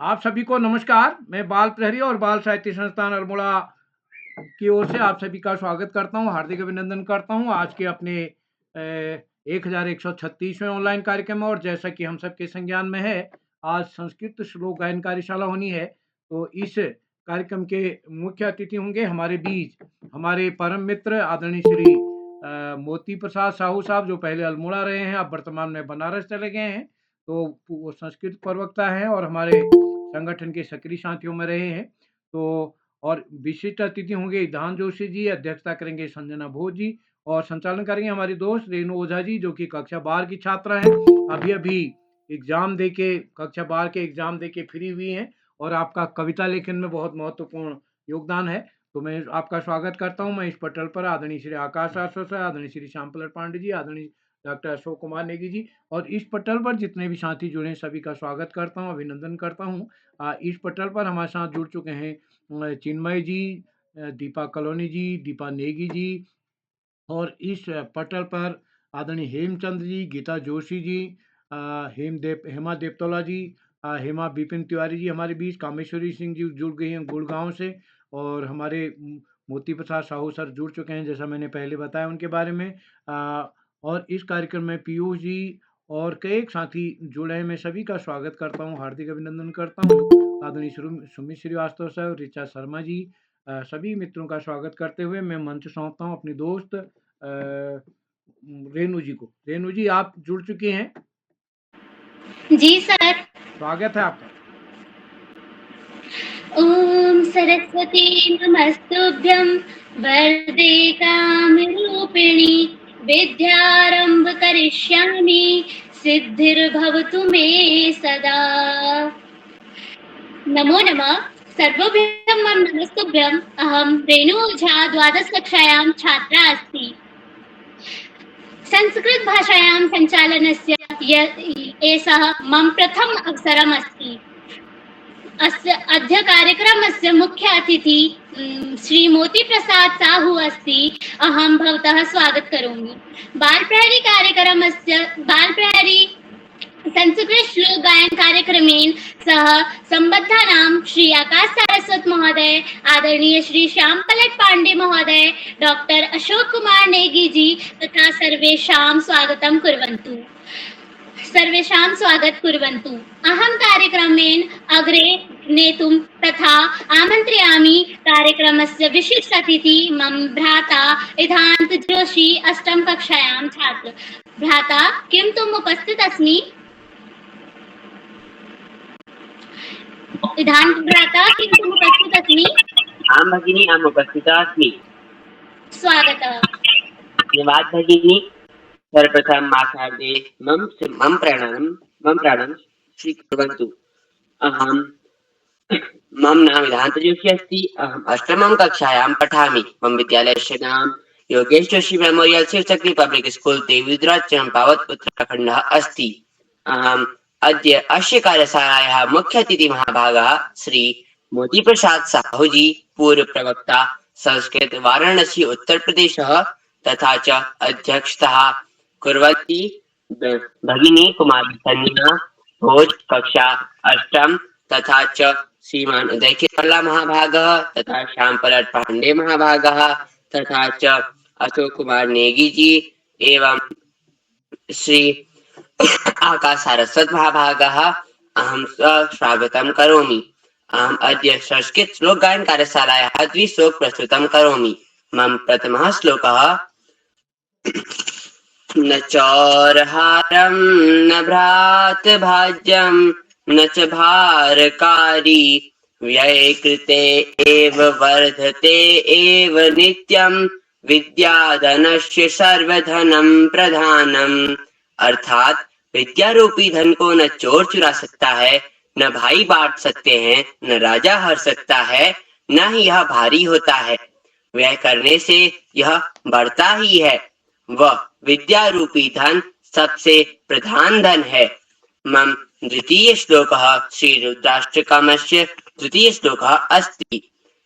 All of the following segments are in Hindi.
आप सभी को नमस्कार। मैं बाल प्रहरी और बाल साहित्य संस्थान अल्मोड़ा की ओर से आप सभी का स्वागत करता हूँ, हार्दिक अभिनंदन करता हूँ आज के अपने 1136वें ऑनलाइन कार्यक्रम में। और जैसा कि हम सबके संज्ञान में है, आज संस्कृत श्लोक गायन कार्यशाला होनी है। तो इस कार्यक्रम के मुख्य अतिथि होंगे हमारे बीच हमारे परम मित्र आदरणीय श्री मोती प्रसाद साहू साहब, जो पहले अल्मोड़ा रहे हैं, अब वर्तमान में बनारस चले गए हैं। तो वो संस्कृत प्रवक्ता हैं और हमारे संगठन के सक्रिय साथियों में रहे हैं। तो और विशिष्ट अतिथि होंगे ईधान जोशी जी, अध्यक्षता करेंगे संजना भोज जी, और संचालन करेंगे हमारी दोस्त रेणु ओझा जी, जो कि कक्षा 12 की छात्रा हैं। अभी एग्जाम दे के कक्षा 12 के एग्जाम दे के फ्री हुई हैं और आपका कविता लेखन में बहुत महत्वपूर्ण योगदान है। तो मैं आपका स्वागत करता हूं। मैं इस पटल पर आदरणीय श्री आकाश आश्वास, आदरणीय श्री श्यामपलट पांडे जी, आदरणीय डॉक्टर अशोक कुमार नेगी जी और इस पटल पर जितने भी साथी जुड़े हैं सभी का स्वागत करता हूं, अभिनंदन करता हूं। इस पटल पर हमारे साथ जुड़ चुके हैं चिन्मय जी, दीपा कॉलोनी जी, दीपा नेगी जी, और इस पटल पर आदरणीय हेमचंद जी, गीता जोशी जी, हेमा देवतोला जी, हेमा बिपिन तिवारी जी हमारे बीच, कामेश्वरी सिंह जी जुड़ गई हैं गुड़गांव से, और हमारे मोती प्रसाद साहू सर जुड़ चुके हैं, जैसा मैंने पहले बताया उनके बारे में। और इस कार्यक्रम में पीयूष जी और कई एक साथी जुड़े हैं। मैं सभी का स्वागत करता हूँ, हार्दिक अभिनंदन करता हूँ। आदरणीय सुमित श्रीवास्तव सर, ऋचा शर्मा जी, सभी मित्रों का स्वागत करते हुए मैं मंच सौंपता हूँ अपनी दोस्त रेणु जी को। रेणु जी, आप जुड़ चुकी हैं? जी सर, स्वागत है आपका। ओम सरस्वती नमस्तुभ्यं वरदे कामरूपिणी विद्यारंभ करिष्यामि सिद्धिर्भवतु मे सदा। नमो नमः। सर्वभ्यं मम नमस्तुभ्यम्। अहं रेणु ओझा द्वादश कक्षायां छात्रा अस्मि। संस्कृत भाषायां सञ्चालनस्य एषः मम प्रथम अवसरम् अस्ति। अद्य कार्यक्रमस्य मुख्य अतिथि श्री मोती प्रसाद साहू अस्ति। अहं भवतः स्वागत करोमि। बालप्रहरी कार्यक्रमस्य बालप्रहरी संस्कृत श्लोक गायन कार्यक्रमेन सह संबद्धानां श्री आकाश सारस्वत महोदय, आदरणीय श्री श्यामपलट पांडे महोदय, डॉक्टर अशोक कुमार नेगी जी तथा सर्वेषां स्वागतं कुर्वन्तु। सर्वेषां स्वागत कुर्वन्तु। अहं कार्यक्रमेन अग्रे नेतुं तथा आमन्त्रयामि कार्यक्रमस्य विशिष्ट अतिथि मम भ्राता इधांत जोशी, अष्टम कक्षायां छात्र। भ्राता, किं तुम उपस्थित अस्मि? इधांत भ्राता, किं तुम उपस्थित अस्मि? आं भगिनी, अहम् उपस्थिता अस्मि। स्वागतः। धन्यवाद भगिनी। सर्वप्रथम मासार्धे मम प्राणं स्वीकुर्वन्तु। मम नाम इधांत जोशी अस्ति। अहम् अष्टमं कक्षायां पठामि। मम विद्यालयस्य नाम योगेश जोशी मेमोरियल शीर्षक्री पब्लिक स्कूल देवीद्राज चम्पावत उत्तराखण्डः अस्ति। अहम् अद्य अस्य कार्यशालायाः मुख्य अतिथि महाभागः श्री मोती प्रसाद साहू जी, पूर्व प्रवक्ता, संस्कृत वाराणसी उत्तर प्रदेशः, तथा च अध्यक्षतः कुर्वती भगिनी कुमारी संजना भोज, कक्षा अष्टम, तथा च श्रीमान उदय केरला महाभागः, तथा श्यामपलट पांडे महाभागः, तथा च अशोक कुमार नेगी जी एवं श्री आकाश सारस्वत महाभागः। अहं स्वागतं करोमि। अहम् अद्य संस्कृत श्लोक गायन कार्यशालायाः द्विश्लोक प्रस्तुतं करोमि। मम प्रथमः श्लोकः। न चौरहारं न भ्रातभाज्यं न च भारकारी व्यये कृते एव वर्धते एव नित्यं विद्याधनस्य सर्वधनं प्रधानम्। अर्थात विद्या रूपी धन को न चोर चुरा सकता है, न भाई बांट सकते हैं, न राजा हर सकता है, न ही यह भारी होता है। व्यय करने से यह बढ़ता ही है। वह विद्या रूपी धन सबसे प्रधान धन है। मम द्वितीय श्लोकः श्री रुद्राष्टकमस्य द्वितीय श्लोकः अस्ति।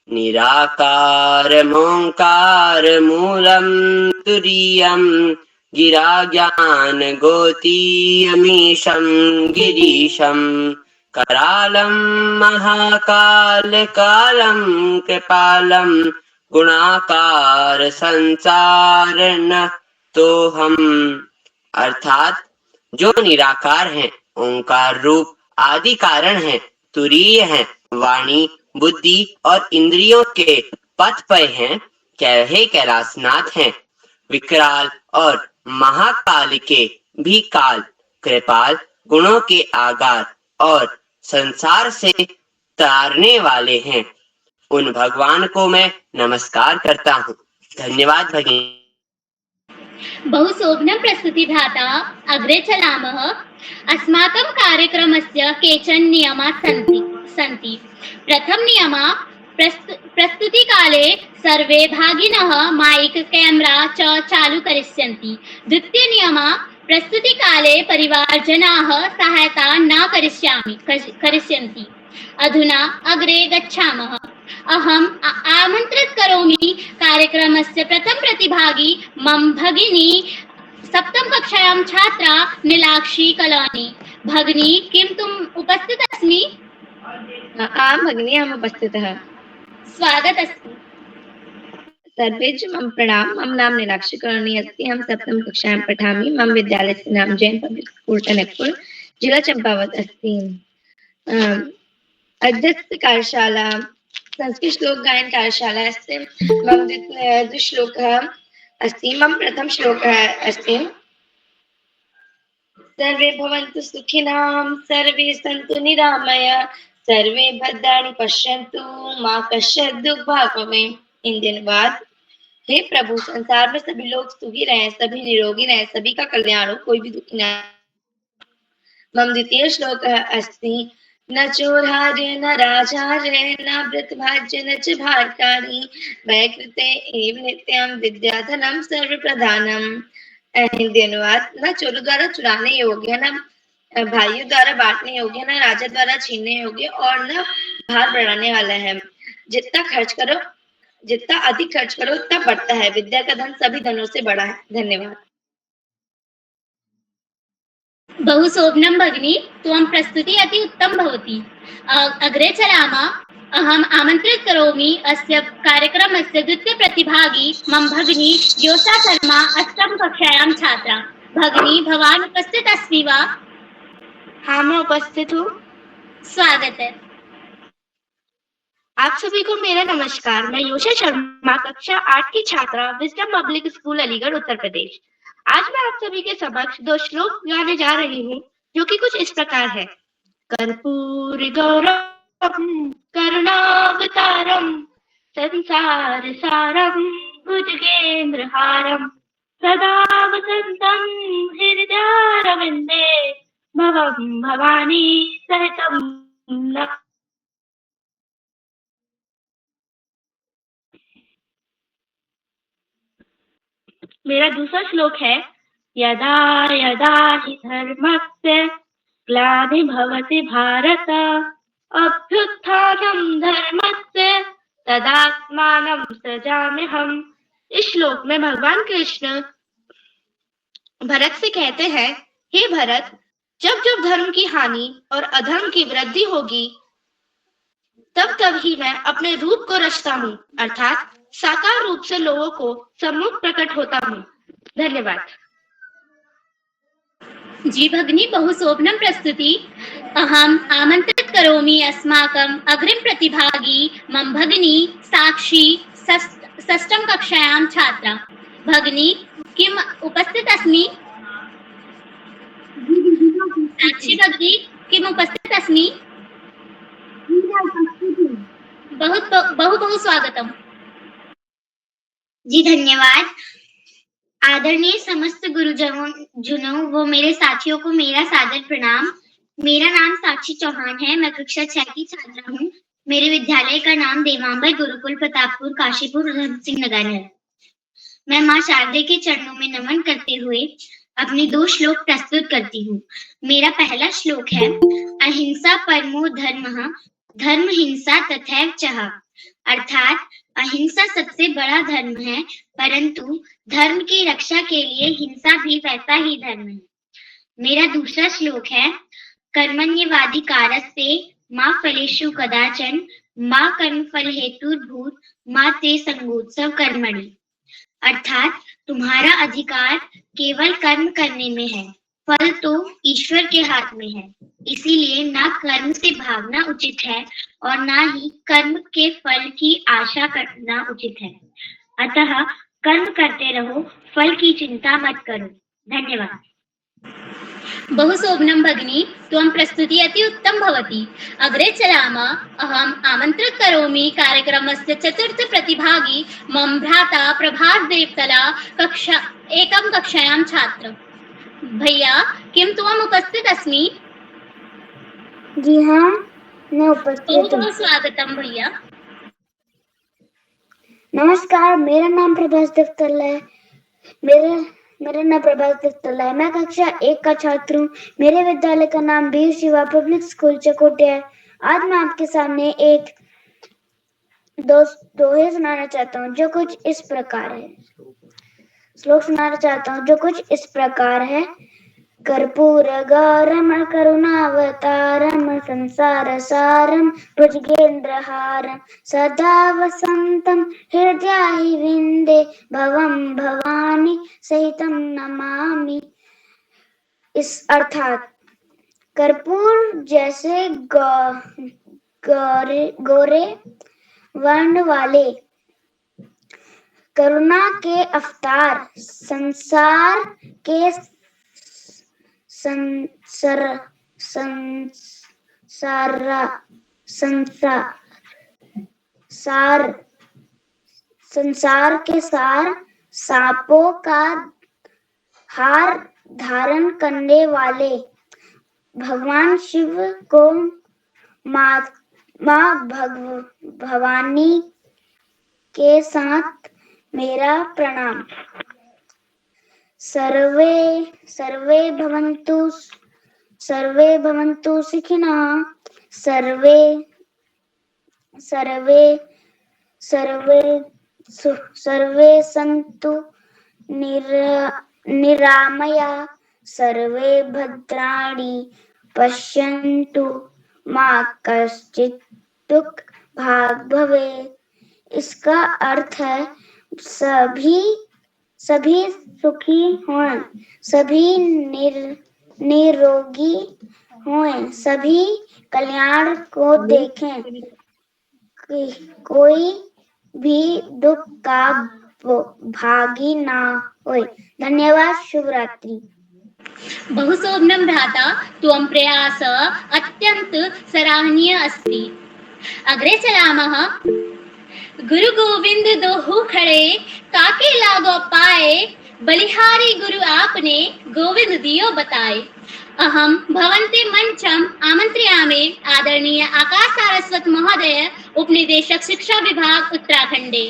निराकारमोङ्कार मूलं तुरीयं गिरा ज्ञान गोतीयमीशं गिरीशं करालं महाकाल कालं कृपालं गुणाकार संसार न तो हम, अर्थात जो निराकार हैं, ओंकार रूप आदि कारण हैं, तुरीय हैं, वाणी बुद्धि और इंद्रियों के पथ पर हैं, हे कैलाशनाथ हैं, विकराल और महाकाल के भी काल, कृपाल गुणों के आगार और संसार से तारने वाले हैं, उन भगवान को मैं नमस्कार करता हूँ। धन्यवाद भगिनी। बहुशोभनं प्रस्तुतिभ्राता अग्रे चलामः। अस्माकं कार्यक्रमस्य केचन नियमाः सन्ति। प्रथम नियमः प्रस्तुतिकाले सर्वे भागिनः माइक कैमरा च चालू करिष्यन्ति। द्वितीय नियमः प्रस्तुतिकाले परिवारजनाः सहायता न करिष्यन्ति। अधुना अग्रे गच्छामः। अहम् आमन्त्रित करोमि कार्यक्रमस्य प्रथम प्रतिभागी मम भगिनी सप्तम कक्षायां छात्रा नीलाक्षी कलानी। भगिनी किं तुम उपस्थित अस्मि? आं भगिनी, अहम् उपस्थितः। स्वागत अस्ति। सर्वेभ्यः मम प्रणाम। मम नाम नीलाक्षी कलानी अस्ति। अहं सप्तम कक्षायां पठामि। मम विद्यालयस्य नाम जैन पब्लिक स्कूल टनकपुर, जिला चंपावत अस्ति। अद्यस्य कार्यशाला संस्कृत श्लोक गायन कार्यशाला अस्ति। मम द्विश्लोकः अस्ति। मम प्रथम श्लोकः अस्ति। सर्वे भवन्तु सुखिनः, सर्वे सन्तु निरामया, सर्वे भद्राणि पश्यन्तु, मा कश्चित् दुःखभाग् भवेत्। हिंदी अनुवाद। हे प्रभु, संसार में सभी लोग सुखी रहें, सभी निरोगी रहें, सभी का कल्याण हो, कोई भी दुखी न। मम द्वितीय श्लोकः अस्ति। न चोरार्य न राजार्य न वृतभाज्य न च भारकारी, वैकृते एव नित्यं विद्याधनं सर्वप्रधानम्। हिंदी अनुवाद। न चोरों द्वारा चुराने योग्य, न भाइयों द्वारा बांटने योग्य, न राजा द्वारा छीनने योग्य और न भार बढ़ाने वाला है। जितना अधिक खर्च करो उतना बढ़ता है। विद्या का धन सभी धनों से बड़ा है। धन्यवाद। बहुशोभनं भगिनी, त्वं प्रस्तुति अति उत्तम भवति। अग्रे चलामः। अहम् आमन्त्रित करोमि अस्य कार्यक्रमस्य द्वितीय प्रतिभागी मम भगिनी ज्योत्सा शर्मा, अष्टम कक्षायां छात्रा। भगिनी, भवान उपस्थित अस्ति वा? हाँ, मैं उपस्थित हूँ। स्वागत है। आप सभी को मेरा नमस्कार। मैं योशा शर्मा, कक्षा 8 की छात्रा, wisdom public school Aligarh, Uttar Pradesh. आज मैं आप सभी के समक्ष 2 श्लोक गाने जा रही हूँ, जो कि कुछ इस प्रकार है। कर्पूर गौरवं करुणावतारं, संसार सारं भुजगेन्द्रहारं, सदा वसन्तं हृदयारविन्दे, भवं भवानी सहितं नः। मेरा दूसरा श्लोक है। यदा यदा हि धर्मस्य ग्लानिर्भवति भारत, अभ्युत्थानं धर्मस्य तदात्मानं सृजाम्यहम्। इस श्लोक में भगवान कृष्ण भरत से कहते हैं, हे भरत, जब जब धर्म की हानि और अधर्म की वृद्धि होगी, तब तब ही मैं अपने रूप को रचता हूँ, अर्थात साकार रूप से लोगों को सम्मुख प्रकट होता हूँ। धन्यवाद। जी भगिनी, बहुशोभनं प्रस्तुति। अहम् आमन्त्रित करोमि अस्माकम् अग्रिम प्रतिभागी मम भगिनी साक्षी, षष्ठम कक्षायां छात्रा। भगिनी, किम् उपस्थित अस्मि? साक्षी भगिनी, किम् उपस्थित अस्मि? बहु स्वागतम। जी धन्यवाद। आदरणीय समस्त गुरुजनों व मेरे साथियों को मेरा सादर प्रणाम। मेरा नाम साक्षी चौहान है। मैं कक्षा 6 की छात्रा हूँ। मेरे विद्यालय का नाम देवांबर गुरुकुल प्रतापपुर काशीपुर उधम सिंह नगर है। मैं माँ शारदे के चरणों में नमन करते हुए अपने 2 श्लोक प्रस्तुत करती हूँ। मेरा पहला श्लोक है। अहिंसा परमो धर्मः, धर्म हिंसा तथैव चः, अर्थात अहिंसा सबसे बड़ा धर्म है, परंतु धर्म की रक्षा के लिए हिंसा भी वैसा ही धर्म है। मेरा दूसरा श्लोक है। कर्मण्येवाधिकारस्ते मा फलेषु कदाचन मा कर्मफल हेतुर्भूत मा ते संगोत्सव कर्मणि। अर्थात तुम्हारा अधिकार केवल कर्म करने में है, फल तो ईश्वर के हाथ में है। इसीलिए ना कर्म से भागना उचित है और ना ही कर्म के फल की आशा करना उचित है। अतः कर्म करते रहो, फल की चिंता मत करो। धन्यवाद। बहुशोभनं भगिनी, त्वं प्रस्तुति अति उत्तम भवति। अग्रे चलामः। अहम् आमन्त्रित करोमि कार्यक्रमस्य चतुर्थ प्रतिभागी मम भ्राता प्रभात देवतला कक्षायां छात्र। भैया, किं त्वम् उपस्थित अस्मि? जी हाँ, मैं उपस्थित हूँ। बहुत स्वागतम भैया। नमस्कार, मेरा नाम प्रभास देवतला है। मेरा नाम प्रभास देवतला है। मैं कक्षा 1 का छात्र हूँ। मेरे विद्यालय का नाम वीर शिवा पब्लिक स्कूल चकोटे है। आज मैं आपके सामने एक दोहे सुनाना चाहता हूँ जो कुछ इस प्रकार है। श्लोक सुनाना चाहता हूँ जो कुछ इस प्रकार है। कर्पूर गौरम करुणावतारम संसार सारम भुजगेन्द्रहारम सदा वसंतम हृदयाहि विंदे भवम भवानी सहितम नमामि। इस अर्थात कर्पूर जैसे गोरे वर्ण वाले, करुणा के अवतार, संसार के संसार के सार, सांपों का हार धारण करने वाले भगवान शिव को माँ भवानी के साथ मेरा प्रणाम। सर्वे भवन्तु सुखिनः, सर्वे सन्तु निरामया, सर्वे भद्राणि पश्यन्तु मा कश्चित् दुःख भाग् भवेत्। इसका अर्थ है सभी सुखी हों, सभी निरोगी हों, सभी कल्याण को देखें, कोई भी दुख का भागी ना होए। धन्यवाद। शुभ रात्रि। बहुशोभनं भ्राता, त्वं प्रयास अत्यंत सराहनीय अस्ति। अग्रे चलामः। गुरु गोविंद दोहु खड़े काके लागो पाए, बलिहारी गुरु आपने गोविंद दियो बताए। अहम भवन्ते मंचम आमंत्रयामि आदरणीय आकाश सारस्वत महोदय, उपनिदेशक शिक्षा विभाग उत्तराखंडे।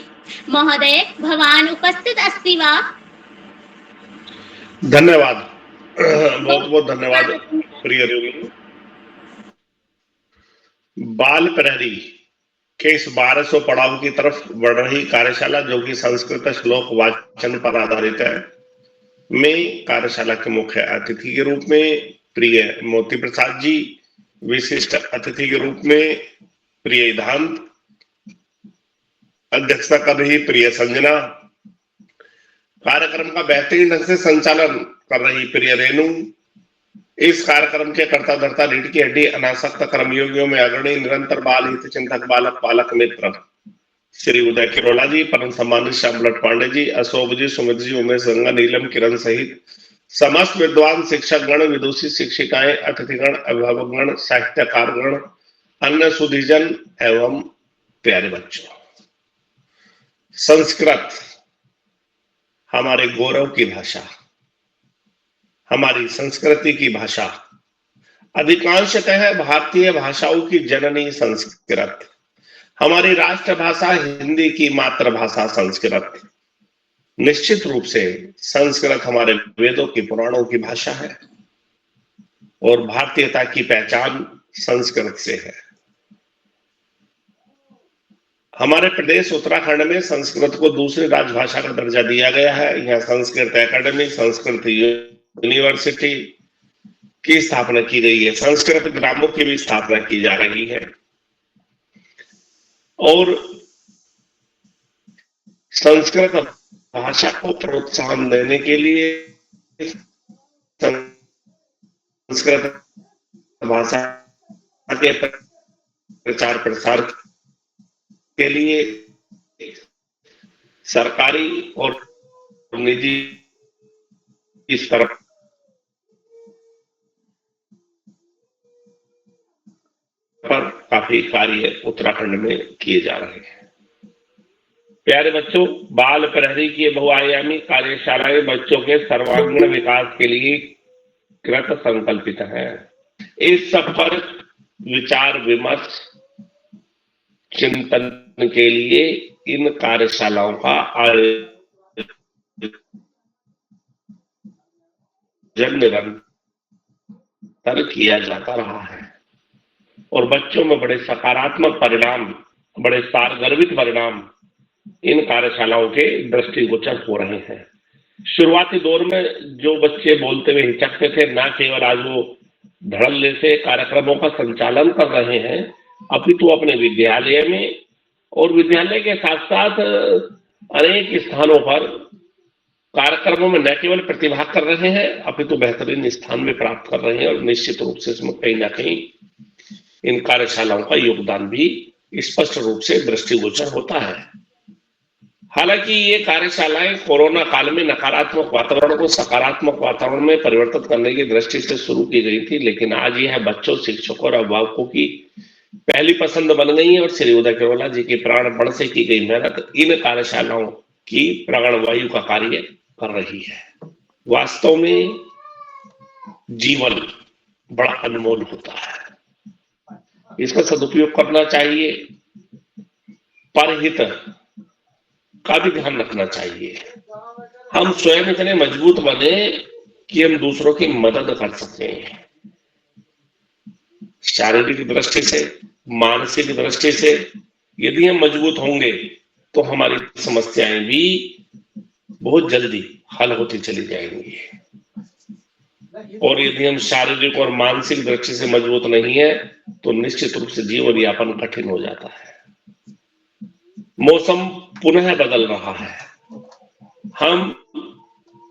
महोदय, भवान उपस्थित अस्ति वा? धन्यवाद, बहुत बहुत धन्यवाद प्रिय रोगी। बाल प्रहरी के इस 1200 पड़ाव की तरफ बढ़ रही कार्यशाला, जो कि संस्कृत श्लोक वाचन पर आधारित है, में कार्यशाला के मुख्य अतिथि के रूप में प्रिय मोती प्रसाद जी, विशिष्ट अतिथि के रूप में प्रिय धांत, अध्यक्षता कर रही प्रिय संजना, कार्यक्रम का बेहतरीन ढंग से संचालन कर रही प्रिय रेणु, इस कार्यक्रम के कर्ता धर्ता रीढ़ की हड्डी अनासक्त कर्मयोगियों में अग्रणी निरंतर बाल हित चिंतक बालक पालक मित्र श्री उदय किरोला जी, परम सम्मानित श्यामलट पांडे जी, अशोक जी, सुमित जी, उमेश गंगा, नीलम, किरण सहित समस्त विद्वान शिक्षक गण, विदुषी शिक्षिकाएं, अतिथिगण, अभिभावकगण, साहित्यकारगण, अन्य सुधीजन एवं प्यारे बच्चों। संस्कृत हमारे गौरव की भाषा, हमारी संस्कृति की भाषा, अधिकांशतः भारतीय भाषाओं की जननी संस्कृत, हमारी राष्ट्रभाषा हिंदी की मातृभाषा संस्कृत। निश्चित रूप से संस्कृत हमारे वेदों की पुराणों की भाषा है और भारतीयता की पहचान संस्कृत से है। हमारे प्रदेश उत्तराखंड में संस्कृत को दूसरी राजभाषा का दर्जा दिया गया है। यहाँ संस्कृत एकेडमी, संस्कृत यूनिवर्सिटी की स्थापना की गई है, संस्कृत ग्रामों की भी स्थापना की जा रही है और संस्कृत भाषा को प्रोत्साहन देने के लिए, संस्कृत भाषा के प्रचार प्रसार के लिए सरकारी और निजी स्तर पर काफी कार्य उत्तराखंड में किए जा रहे हैं। प्यारे बच्चों, बाल प्रहरी की बहुआयामी कार्यशालाएं बच्चों के सर्वांगीण विकास के लिए कृत संकल्पित है। इस सब पर विचार विमर्श चिंतन के लिए इन कार्यशालाओं का आयोजन निरंतर किया जाता रहा है और बच्चों में बड़े सकारात्मक परिणाम, बड़े सारगर्भित परिणाम इन कार्यशालाओं के दृष्टिगोचर हो रहे हैं। शुरुआती दौर में जो बच्चे बोलते हुए हिचकते थे, न केवल आज वो धड़ल्ले से कार्यक्रमों का संचालन कर रहे हैं, अपितु अपने विद्यालय में और विद्यालय के साथ साथ अनेक स्थानों पर कार्यक्रमों में न केवल प्रतिभाग कर रहे हैं, अपितु बेहतरीन स्थान भी प्राप्त कर रहे हैं और निश्चित रूप से इसमें कहीं ना कहीं इन कार्यशालाओं का योगदान भी स्पष्ट रूप से दृष्टिगोचर होता है। हालांकि ये कार्यशालाएं कोरोना काल में नकारात्मक वातावरण को सकारात्मक वातावरण में परिवर्तित करने की दृष्टि से शुरू की गई थी, लेकिन आज यह बच्चों, शिक्षकों और अभिभावकों की पहली पसंद बन गई है और श्री उदय केवला जी की प्राणपण से की गई मेहनत इन कार्यशालाओं की प्राणवायु का कार्य कर रही है। वास्तव में जीवन बड़ा अनमोल होता है, इसका सदुपयोग करना चाहिए, परहित का भी ध्यान रखना चाहिए। हम स्वयं इतने मजबूत बने कि हम दूसरों की मदद कर सकें, शारीरिक दृष्टि से, मानसिक दृष्टि से। यदि हम मजबूत होंगे तो हमारी समस्याएं भी बहुत जल्दी हल होती चली जाएंगी, और यदि हम शारीरिक और मानसिक दृष्टि से मजबूत नहीं है तो निश्चित रूप से जीवन यापन कठिन हो जाता है। मौसम पुनः बदल रहा है। हम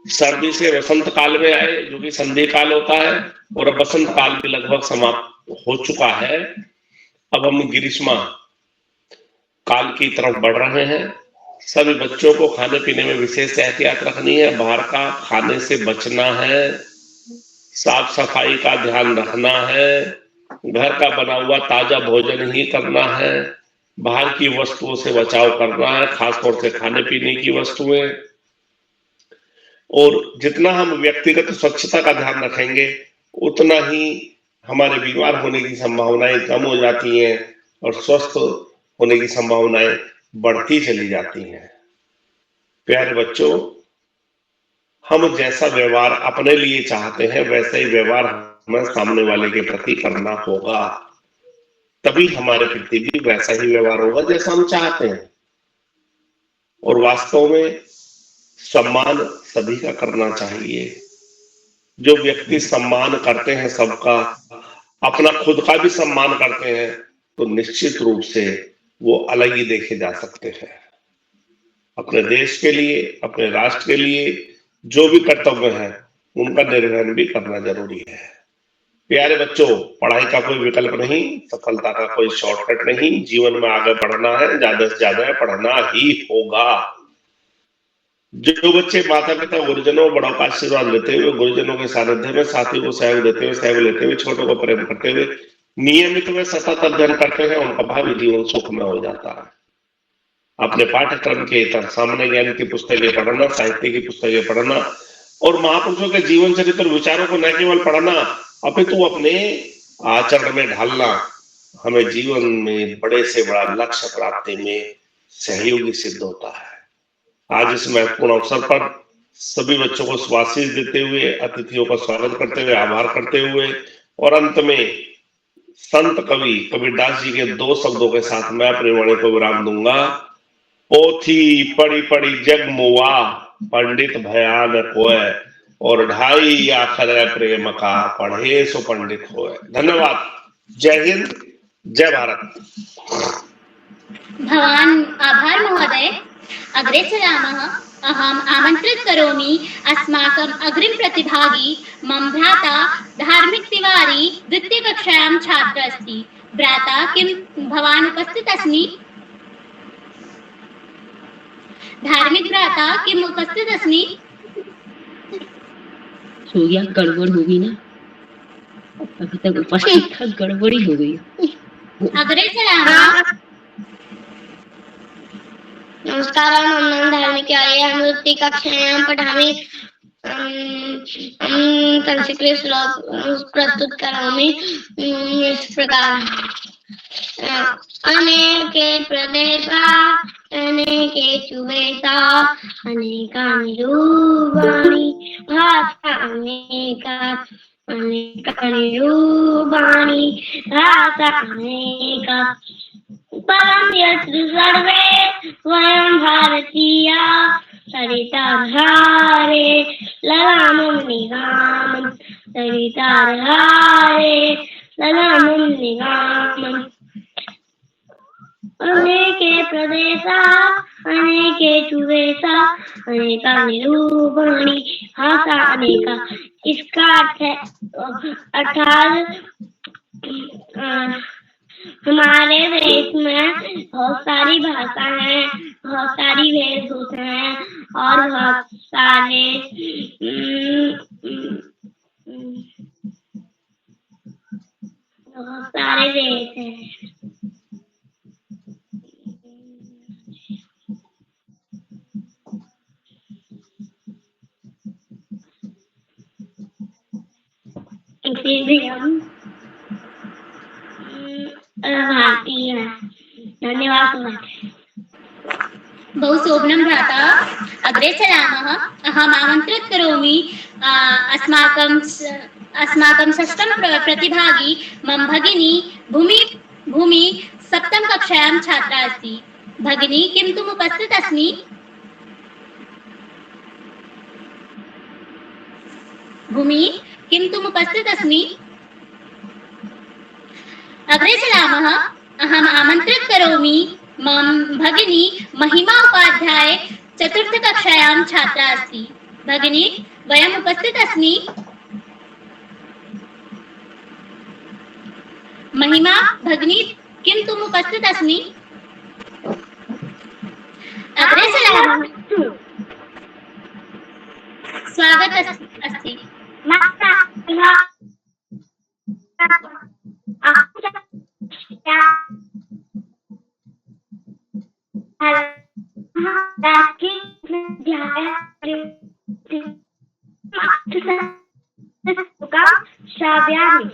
सर्दी से वसंत काल में आए, जो कि संधि काल होता है, और अब बसंत काल भी लगभग समाप्त हो चुका है। अब हम ग्रीष्म काल की तरफ बढ़ रहे हैं। सभी बच्चों को खाने पीने में विशेष एहतियात रखनी है, बाहर का खाने से बचना है, साफ सफाई का ध्यान रखना है, घर का बना हुआ ताजा भोजन ही करना है, बाहर की वस्तुओं से बचाव करना है, खासतौर से खाने पीने की वस्तुएं। और जितना हम व्यक्तिगत स्वच्छता का ध्यान रखेंगे उतना ही हमारे बीमार होने की संभावनाएं कम हो जाती हैं और स्वस्थ होने की संभावनाएं बढ़ती चली जाती हैं। प्यारे बच्चों, हम जैसा व्यवहार अपने लिए चाहते हैं वैसा ही व्यवहार हमें सामने वाले के प्रति करना होगा, तभी हमारे प्रति भी वैसा ही व्यवहार होगा जैसा हम चाहते हैं। और वास्तव में सम्मान सभी का करना चाहिए। जो व्यक्ति सम्मान करते हैं सबका, अपना खुद का भी सम्मान करते हैं, तो निश्चित रूप से वो अलग ही देखे जा सकते हैं। अपने देश के लिए, अपने राष्ट्र के लिए जो भी कर्तव्य है उनका निर्वहन भी करना जरूरी है। प्यारे बच्चों, पढ़ाई का कोई विकल्प नहीं, सफलता का कोई शॉर्टकट नहीं। जीवन में आगे बढ़ना है, ज्यादा से ज्यादा पढ़ना ही होगा। जो बच्चे माता पिता गुरुजनों बड़ों का आशीर्वाद लेते हुए, गुरुजनों के सानिध्य में साथी को सहयोग देते हुए, सहयोग लेते हुए, छोटों को प्रेम करते हुए नियमित में सतत अध्ययन करते हैं, उनका भावी जीवन सुखमय हो जाता है। अपने पाठ्यक्रम के इतर सामान्य ज्ञान की पुस्तकें पढ़ना, साहित्य की पुस्तकें पढ़ना और महापुरुषों के जीवन चरित्र विचारों को न केवल पढ़ना अपितु अपने आचरण में ढालना हमें जीवन में बड़े से बड़ा लक्ष्य प्राप्ति में सहयोगी सिद्ध होता है। आज इस महत्वपूर्ण अवसर पर सभी बच्चों को स्वाशीष देते हुए, अतिथियों का स्वागत करते हुए, आभार करते हुए और अंत में संत कवि कबीरदास जी के 2 शब्दों के साथ मैं अपनी वाणी को विराम दूंगा। पोथी पढ़ी पढ़ी जग मुआ, पंडित भयान कोय, और 2.5 अखर प्रेम का पढ़े सो पंडित होए। धन्यवाद। जय हिंद, जय भारत। भवान् आभार महोदय। अग्रे चलामः। अहम् आमन्त्रित करोमि अस्माकम् अग्रिम प्रतिभागी मम भ्राता धार्मिक तिवारी द्वितीयकक्षायां छात्र अस्ति। भ्राता किं भवान् उपस्थित अस्मि? धार्मिक भ्राता किम उपस्थित अस्मि? हो गया, गड़बड़ होगी ना, अभी तक उपस्थित था, गड़बड़ी हो गई। अग्रे चलामः। नमस्कारं, मम नाम धार्मिकार्य, अहं द्वितीयकक्षायां पठामि। संस्कृत श्लोक प्रस्तुत करोमि इस प्रकार। अनेके प्रदेशा अनेकेषु वेशा अनेकानि रूपाणि भाषा अनेका अनेकानि रूपाणि भाषा अनेका परं यत्र सर्वे वयं भारतीया सरिताधारे ललामं निगामं सरिताधारे ललामं निगामम् अनेके प्रदेशा अनेकेषु वेशा अनेकानि रूपाणि भाषा अनेका। इसका अर्थ है अर्थात हमारे देश में बहुत सारी भाषा है, बहुत सारी वेशभूषा है और बहुत सारे देश हैं। इसीलिए हम भारतीय हैं। धन्यवाद। बहु शोभनं भ्राता। अग्रे चलामः। अहम् आमन्त्रित करोमि अस्माकं षष्ठं प्रतिभागी मम भगिनी भूमि सप्तम कक्षायां छात्रा अस्ति। भगिनी किं तुम उपस्थित अस्मि? भूमि किं तुम उपस्थित अस्मि? अग्रे चलामः। अहम् आमन्त्रित करोमि मम भगिनी महिमा उपाध्याय चतुर्थ कक्षायां छात्रा अस्ति। भगिनी वयम् उपस्थित अस्मि। महिमा भगिनी किं तुम उपस्थित अस्मि? अग्रे चलामः। स्वागत अस्ति। श्राव्यामि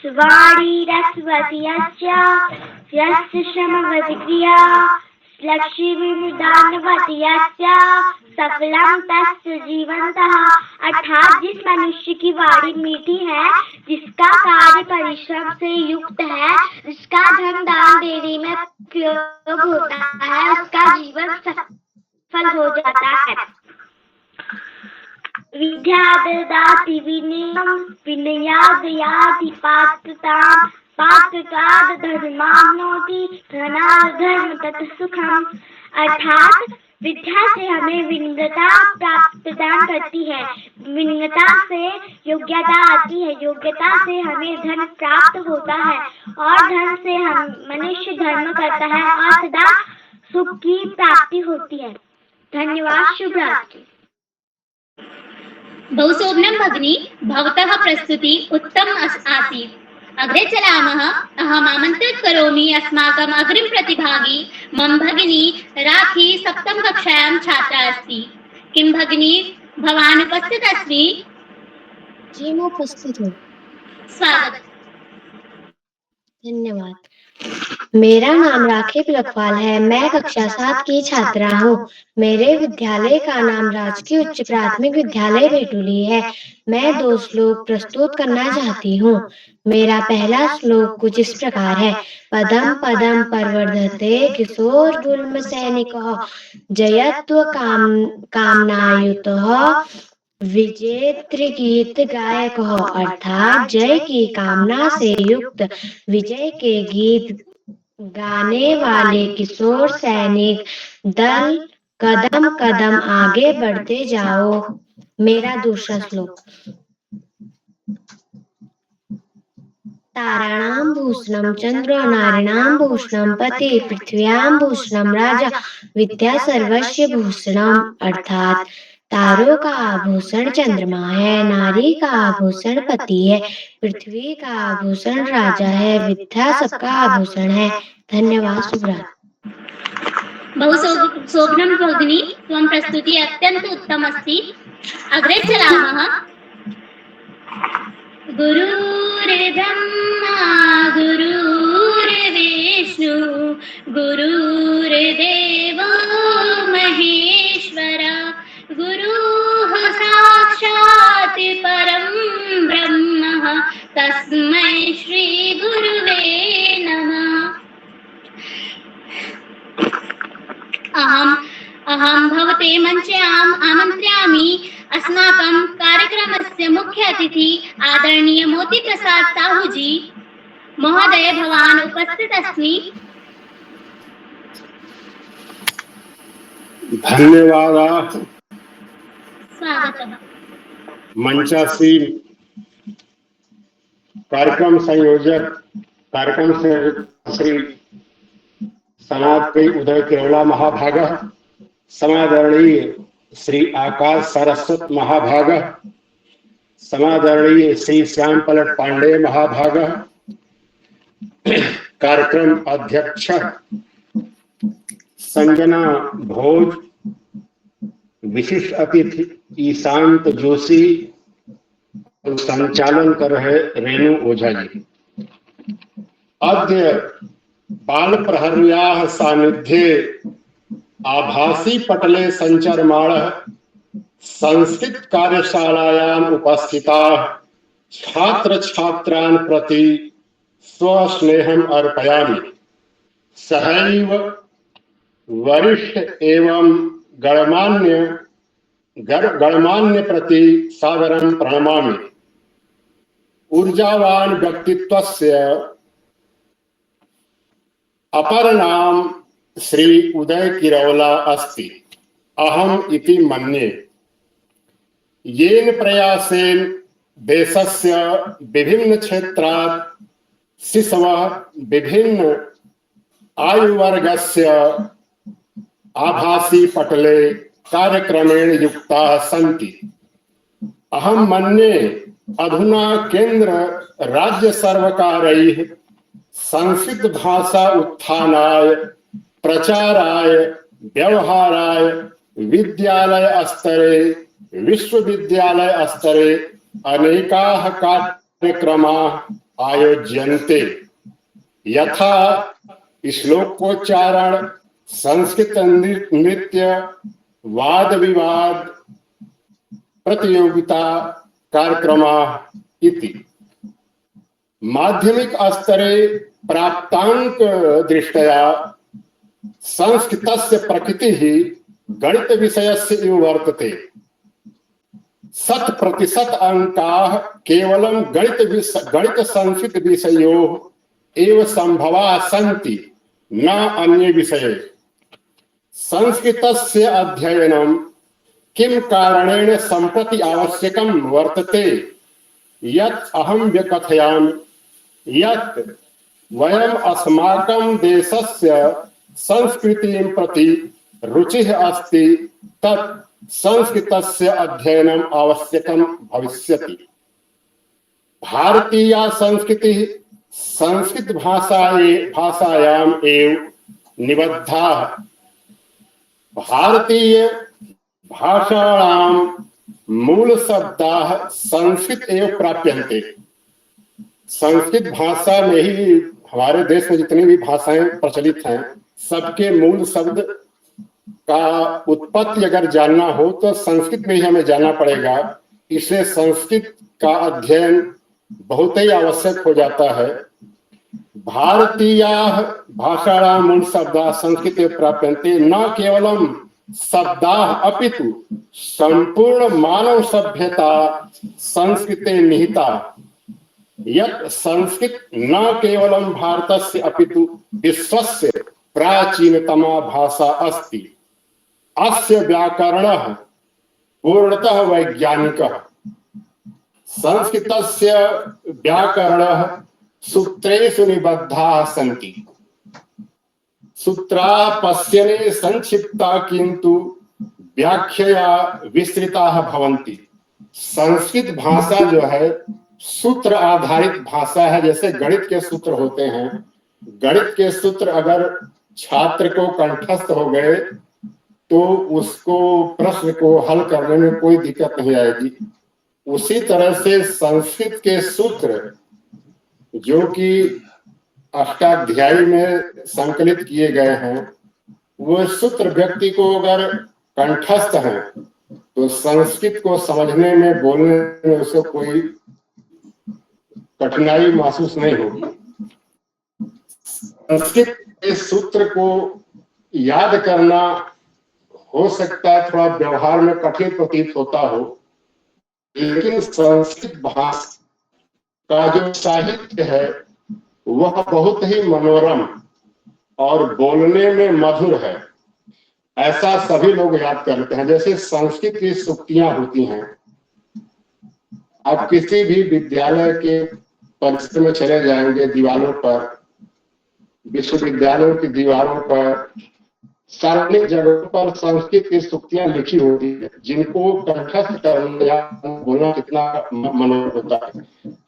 स्वारीरस्वति यस्य श्रमवद्क्रिया लक्ष्मीदानवति यस्य सफलम तस्य जीवन्तः। अर्थात जिस मनुष्य की वाणी मीठी है, जिसका कार्य परिश्रम से युक्त है, जिसका धन दान देने में उपयोग होता है, उसका जीवन सफल हो जाता है। विद्या ददाति विनयं विनयाद् याति पात्रतां पात्रताद् धर्माप्नोति धनाद् धर्म तत् सुखम्। अर्थात विद्या से हमें विनम्रता प्रदान करती है, विनम्रता से योग्यता आती है, योग्यता से हमें धन प्राप्त होता है और धन से हम मनुष्य धर्म करता है और सदा सुख की प्राप्ति होती है। धन्यवाद। शुभ रात्रि। बहु शोभनं भगिनी, भवतः प्रस्तुति उत्तम आसीत्। अग्रे चलामः। अहम् आमन्त्रित करोमि अस्माकम् अग्रिम प्रतिभागी मम भगिनी राखी सप्तम कक्षायां छात्रा अस्ति। किं भगिनी भवान् उपस्थित अस्मि? जी मैं उपस्थित हूँ। स्वागत। धन्यवाद। मेरा नाम राखी लखवाल है। मैं कक्षा 7 की छात्रा हूँ। मेरे विद्यालय का नाम राजकीय उच्च प्राथमिक विद्यालय भेटुली है। मैं 2 श्लोक प्रस्तुत करना चाहती हूँ। मेरा पहला श्लोक कुछ इस प्रकार है। पदम पदम परवर्धते किशोर गुल्म सैनिकः जयत्व कामनायुतः विजेत्र गीत गायक हो, अर्थात जय की कामना से युक्त विजय के गीत गाने वाले किशोर सैनिक दल, कदम कदम आगे बढ़ते जाओ। मेरा दूसरा श्लोक। ताराणां भूषणं चंद्रो नारिणां भूषणं पति पृथ्व्यां भूषणं राजा विद्या सर्वस्य भूषणम, अर्थात तारों का आभूषण चंद्रमा है, नारी का आभूषण पति है, पृथ्वी का आभूषण राजा है, विद्या सबका आभूषण है। धन्यवाद। शुभरात्रि। बहु शोभनं भगिनी, त्वं प्रस्तुति अत्यंत उत्तम अस्ति। अग्रे चलामः। गुरुर्ब्रह्मा गुरुर्विष्णु गुरुर्देवो महेश्वर गुरुः साक्षात् परं ब्रह्म तस्मै श्री गुरुवे नमः। अहं भवते मञ्चे आमन्त्र्यामि। अस्माकं कार्यक्रमस्य मुख्य अतिथि आदरणीय मोती प्रसाद साहू जी महोदय भवान् उपस्थित अस्मि। धन्यवाद। स्वागतम्। मंचासीन कार्यक्रम संयोजक श्री समाज के उदय केरला महाभागा, समादरणीय श्री आकाश सारस्वत महाभागा, समादरणीय श्री श्याम पलट पांडे महाभागा, कार्यक्रम अध्यक्ष संजना भोज, विशिष्ट अतिथि ईशांत जोशी, संचालन कर रहे रेणु ओझा जी। अद्य बाल प्रहर्याः सानिध्ये आभासी पटले संचरमाणः संस्कृत कार्यशालायाम् उपस्थिताः छात्र छात्रान् प्रति स्वस्नेहम् अर्पयामि। सहैव वरिष्ठ एवं गणमान्य प्रति सादरं प्रणमामि। ऊर्जावान व्यक्तित्वस्य अपर नाम श्री उदय किरौला अस्ति। अहम् इति मन्ये। येन प्रयासेन देशस्य विभिन्न क्षेत्रात् शिशवः विभिन्न आयुवर्गस्य आभासी पटले कार्यक्रमेण युक्ताः सन्ति। अहं मन्ये अधुना केंद्र राज्य सर्वकारैः संस्कृत भाषा उत्थानाय प्रचाराय व्यवहाराय विद्यालय स्तरे विश्वविद्यालय स्तरे अनेकाः कार्यक्रमाः आयोज्यन्ते। यथा श्लोकोच्चारण, संस्कृत नृत्य, वाद विवाद प्रतियोगिता कार्यक्रमाः इति। माध्यमिक स्तरे प्राप्तांक दृष्ट्या संस्कृतस्य प्रकृतिः गणित विषयस्य इव वर्तते। 100% अंकाः केवलं गणित संस्कृत विषयोः एव संभवाः सन्ति, न अन्ये विषये। संस्कृतस्य अध्ययनं किं कारणेन सम्प्रति आवश्यकं वर्तते यत् अहं व्यकथयामि। यत् वयम् अस्माकं देशस्य संस्कृतिं प्रति रुचिः अस्ति, तत् संस्कृतस्य अध्ययनम् आवश्यकं भविष्यति। भारतीया संस्कृतिः संस्कृत भाषायाम् एव निबद्धा। भारतीय भाषाणां मूल शब्दाः संस्कृत एव प्राप्यन्ते। संस्कृत भाषा में ही हमारे देश में जितनी भी भाषाएं प्रचलित हैं, सबके मूल शब्द का उत्पत्ति अगर जानना हो तो संस्कृत में ही हमें जानना पड़ेगा। इसलिए संस्कृत का अध्ययन बहुत ही आवश्यक हो जाता है। भारतीयाः भाषाणां मूल शब्दाः संस्कृते प्राप्यन्ते। न केवलं शब्दाः अपितु संपूर्ण मानव सभ्यता संस्कृते निहिता। यत् संस्कृत न केवलं भारतस्य अपितु विश्वस्य प्राचीनतमा भाषा अस्ति। अस्य व्याकरणः पूर्णतः वैज्ञानिकः। संस्कृतस्य व्याकरणः सूत्रेषु निबद्धाः सन्ति। सूत्राः पश्यने संक्षिप्ता किंतु व्याख्या विस्तृताः भवन्ति। संस्कृत भाषा जो है सूत्र आधारित भाषा है। जैसे गणित के सूत्र होते हैं, गणित के सूत्र अगर छात्र को कंठस्थ हो गए तो उसको प्रश्न को हल करने में कोई दिक्कत नहीं आएगी। उसी तरह से संस्कृत के सूत्र जो कि अष्टाध्यायी में संकलित किए गए हैं, वो सूत्र व्यक्ति को अगर कंठस्थ हैं तो संस्कृत को समझने में, बोलने में उसे कोई कठिनाई महसूस नहीं होगी। संस्कृत के सूत्र को याद करना हो सकता है थोड़ा व्यवहार में कठिन प्रतीत होता हो, लेकिन संस्कृत भाषा का जो साहित्य है वह बहुत ही मनोरम और बोलने में मधुर है, ऐसा सभी लोग याद करते हैं। जैसे संस्कृत की सूक्तियां होती हैं, आप किसी भी विद्यालय के परिसर में चले जाएंगे, दीवारों पर, विश्वविद्यालयों की दीवारों पर, सार्वजनिक जगहों पर संस्कृत की सूक्तियां लिखी होती है, जिनको कंठस्थ करना या बोलना कितना मनोरम होता है,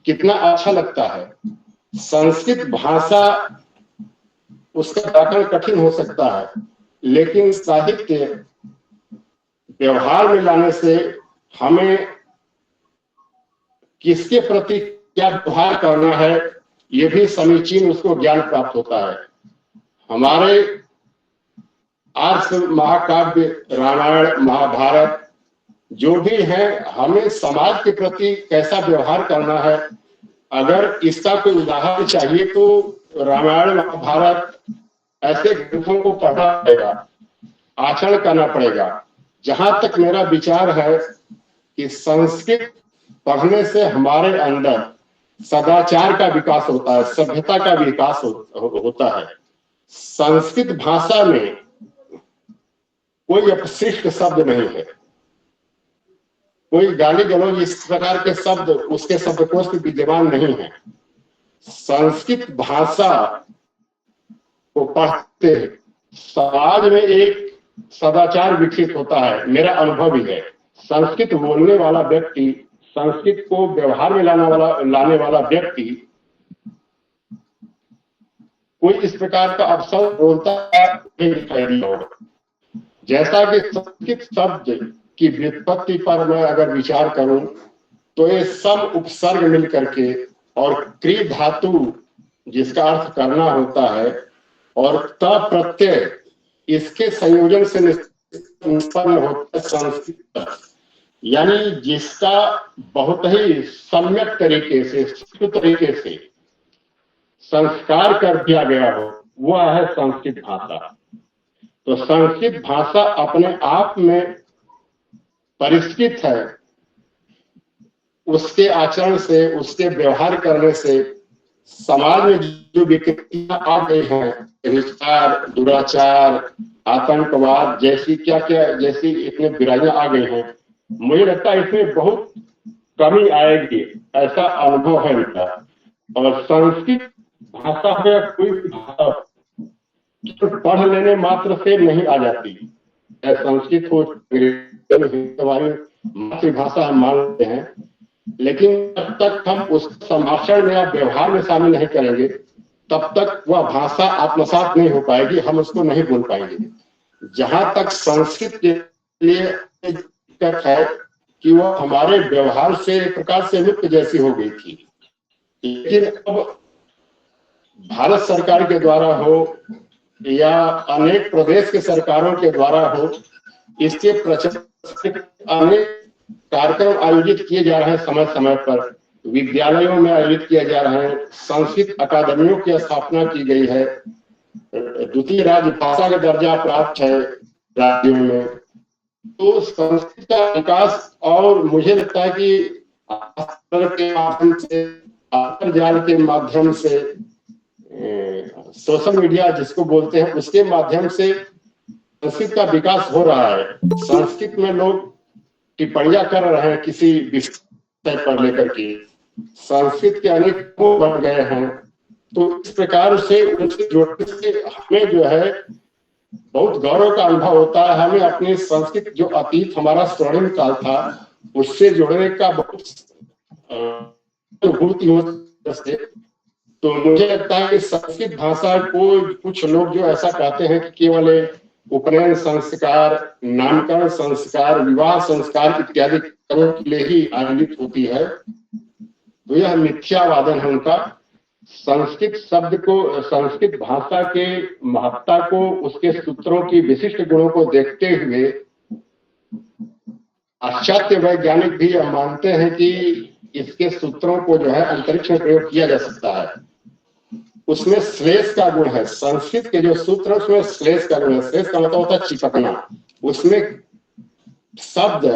कितना अच्छा लगता है। संस्कृत भाषा, उसका व्याकरण कठिन हो सकता है, लेकिन साहित्य व्यवहार में लाने से हमें किसके प्रति क्या व्यवहार करना है ये भी समीचीन उसको ज्ञान प्राप्त होता है। हमारे आर्ष महाकाव्य, रामायण, महाभारत जो भी है, हमें समाज के प्रति कैसा व्यवहार करना है, अगर इसका कोई उदाहरण चाहिए तो रामायण, महाभारत ऐसे ग्रंथों को पढ़ना पड़ेगा, आचरण करना पड़ेगा। जहां तक मेरा विचार है कि संस्कृत पढ़ने से हमारे अंदर सदाचार का विकास होता है, सभ्यता का विकास होता है। संस्कृत भाषा में कोई अपशिष्ट शब्द नहीं है, कोई गाली गलौज इस प्रकार के शब्द उसके शब्दकोश में विद्यमान नहीं है। संस्कृत भाषा को पढ़ते समाज में एक सदाचार विकसित होता है, मेरा अनुभव ही है। संस्कृत बोलने वाला व्यक्ति, संस्कृत को व्यवहार में लाने वाला व्यक्ति कोई इस प्रकार का अपशब्द बोलता है नहीं दिखाई दिया होगा। जैसा कि संस्कृत शब्द की व्युत्पत्ति पर मैं अगर विचार करूं तो ये सब उपसर्ग मिल करके और क्री धातु जिसका अर्थ करना होता है और त प्रत्यय इसके संयोजन से निष्पन्न होता है संस्कृत, यानी जिसका बहुत ही सम्यक तरीके से, सुष्ठु तरीके से संस्कार कर दिया गया हो, वह है संस्कृत भाषा। तो संस्कृत भाषा अपने आप में परिष्कृत है, उसके आचरण से, उसके व्यवहार करने से समाज में जो विकृतियां आ गई हैं, हिंसाचार, दुराचार, आतंकवाद जैसी जैसी इतने बुराइयां आ गई हैं, मुझे लगता है इसमें बहुत कमी आएगी, ऐसा अनुभव है मेरा। और संस्कृत भाषा में कोई भाषा तो पढ़ लेने मात्र से नहीं आ जाती, संस्कृत हो हमारी मातृभाषा हम मानते हैं, लेकिन जब तक हम उस संभाषण में या व्यवहार में शामिल नहीं करेंगे तब तक वह भाषा आत्मसात नहीं हो पाएगी, हम उसको नहीं बोल पाएंगे। जहां तक संस्कृत के लिए दिक्कत है कि वह हमारे व्यवहार से एक प्रकार से मुक्त जैसी हो गई थी, लेकिन अब भारत सरकार के द्वारा हो या अनेक प्रदेश के सरकारों के द्वारा हो, इसके प्रचार अनेक कार्यक्रम आयोजित किए जा रहे हैं, समय समय पर विद्यालयों में आयोजित किए जा रहे हैं। संस्कृत अकादमियों की स्थापना की गई है, द्वितीय राजभाषा का दर्जा प्राप्त है, राज्यों में। तो संस्कृत का विकास, और मुझे लगता है कि के माध्यम से, अंतर्जाल के माध्यम से, सोशल मीडिया जिसको बोलते हैं, उसके माध्यम से संस्कृत का विकास हो रहा है। संस्कृत में लोग टिप्पणियां कर रहे हैं किसी विषय पर लेकर के, संस्कृत के अनेक बन गए हैं। तो इस प्रकार से उनसे जुड़ने से हमें जो है बहुत गौरव का अनुभव होता है। हमें अपनी संस्कृत, जो अतीत हमारा स्वर्णिम काल था, उससे जुड़ने का बहुत अनुभूति होती है। तो मुझे लगता है कि संस्कृत भाषा को कुछ लोग जो ऐसा कहते हैं कि केवल उपनयन संस्कार, नामकरण संस्कार, विवाह संस्कार इत्यादि कर्मों के लिए ही आयोजित होती है, तो यह मिथ्यावादन है उनका। संस्कृत शब्द को, संस्कृत भाषा के महत्ता को, उसके सूत्रों की विशिष्ट गुणों को देखते हुए पाश्चात्य वैज्ञानिक भी मानते हैं कि इसके सूत्रों को जो है अंतरिक्ष में प्रयोग किया जा सकता है। उसमें श्लेष का गुण है। संस्कृत के जो सूत्र है उसमें श्लेष का गुण है। श्लेष का मतलब होता है चिपकना। उसमें शब्द,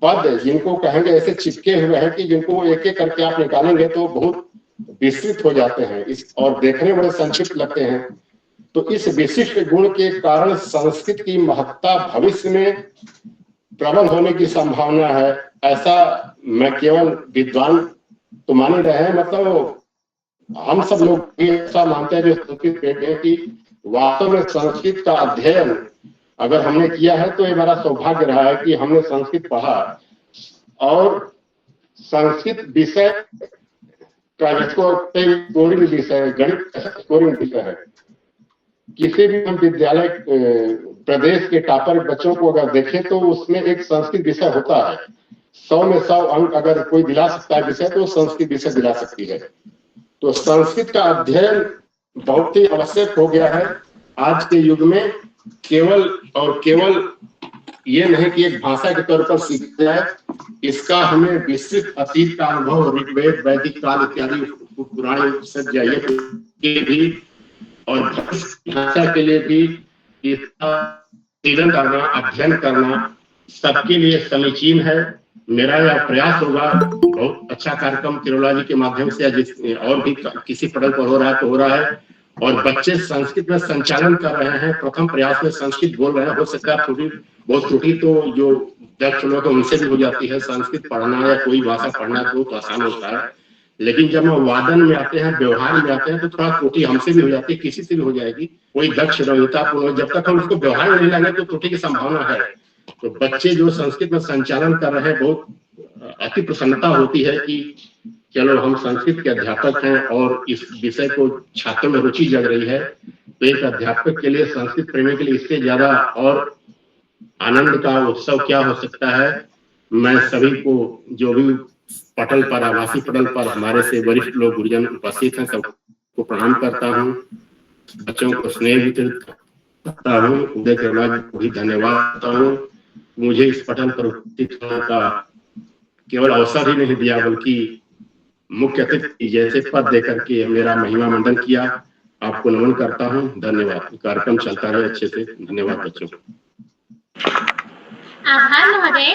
पद जिनको कहेंगे ऐसे चिपके हुए हैं कि जिनको एक एक करके आप निकालेंगे तो बहुत विस्तृत हो जाते हैं इस, और देखने बड़े संक्षिप्त लगते हैं। तो इस विशिष्ट गुण के कारण संस्कृत की महत्ता भविष्य में प्रबल होने की संभावना है। ऐसा मैं केवल विद्वान तो मान ही रहे हैं, मतलब हम सब लोग भी ऐसा मानते हैं जो संस्कृत प्रेमी हैं कि वास्तव में संस्कृत का अध्ययन अगर हमने किया है तो ये हमारा सौभाग्य रहा है कि हमने संस्कृत पढ़ा। और संस्कृत विषय का स्कोरिंग विषय, गणित स्कोरिंग विषय है। किसी भी हम विद्यालय प्रदेश के टॉपर बच्चों को अगर देखें तो उसमें एक संस्कृत विषय होता है। 100 में 100 अंक अगर कोई दिला सकता है विषय तो संस्कृत विषय दिला सकती है। तो संस्कृत का अध्ययन बहुत ही आवश्यक हो गया है आज के युग में। केवल और केवल ये नहीं कि एक भाषा के तौर पर सीखा जाए, इसका हमें विस्तृत अतीत का अनुभव, ऋग्वेद, वैदिक काल इत्यादि पुराने सज्जाइए के भी और भाषा के लिए भी इसका अध्ययन करना, अध्ययन करना सबके लिए समीचीन है। मेरा यह प्रयास होगा, बहुत अच्छा कार्यक्रम किरोला जी के माध्यम से और भी किसी पटल पर हो रहा है तो हो रहा है, और बच्चे संस्कृत में संचालन कर रहे हैं। प्रथम प्रयास में संस्कृत बोल रहे हैं। हो सकता है बहुत त्रुटि तो जो दक्ष लोग हैं उनसे भी हो जाती है। संस्कृत पढ़ना या कोई भाषा पढ़ना तो आसान होता है, लेकिन जब हम वादन में आते हैं, व्यवहार में आते हैं तो थोड़ा त्रुटि हमसे भी हो जाती है, किसी से भी हो जाएगी। कोई दक्ष रवितापूर्ण, जब तक हम उसको व्यवहार में नहीं लाएंगे तो त्रुटि की संभावना है। तो बच्चे जो संस्कृत में संचालन कर रहे हैं, बहुत अति प्रसन्नता होती है कि चलो हम संस्कृत के अध्यापक हैं और इस विषय को छात्रों में रुचि जग रही है। तो एक अध्यापक के लिए, संस्कृत प्रेमी के लिए इससे ज्यादा और आनंद का उत्सव क्या हो सकता है। मैं सभी को, जो भी पटल पर, आवासीय पटल पर हमारे से वरिष्ठ लोग गुरुजन उपस्थित हैं, सबको प्रणाम करता हूँ। बच्चों को स्नेह वितरित करता हूँ। उदय किरोला जी को भी धन्यवाद देता हूँ। मुझे इस पटल पर उपस्थित होने का केवल अवसर ही नहीं दिया, बल्कि मुख्य अतिथि जैसे पद देकर के मेरा महिमा मंडन किया। आपको नमन करता हूँ। धन्यवाद। कार्यक्रम चलता रहे अच्छे से। धन्यवाद बच्चों। आभार महोदय।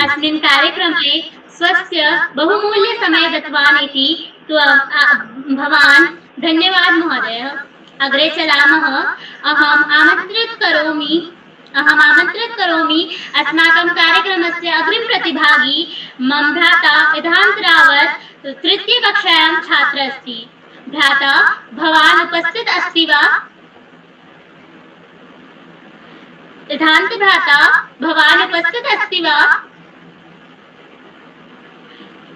अस्मिन् कार्यक्रमे स्वस्य बहुमूल्य समय दत्तवान् इति भवान् धन्यवाद महोदय। अग्रे चलामः। अहम् आमन्त्रित करोमि अस्माकं कार्यक्रमस्य अग्रिम प्रतिभागी मम भ्राता वेदांत रावत, तृतीय कक्षायां छात्र अस्ति। भ्राता, भवान् उपस्थित अस्ति वा? वेदांत भ्राता, भवान् उपस्थित अस्ति वा?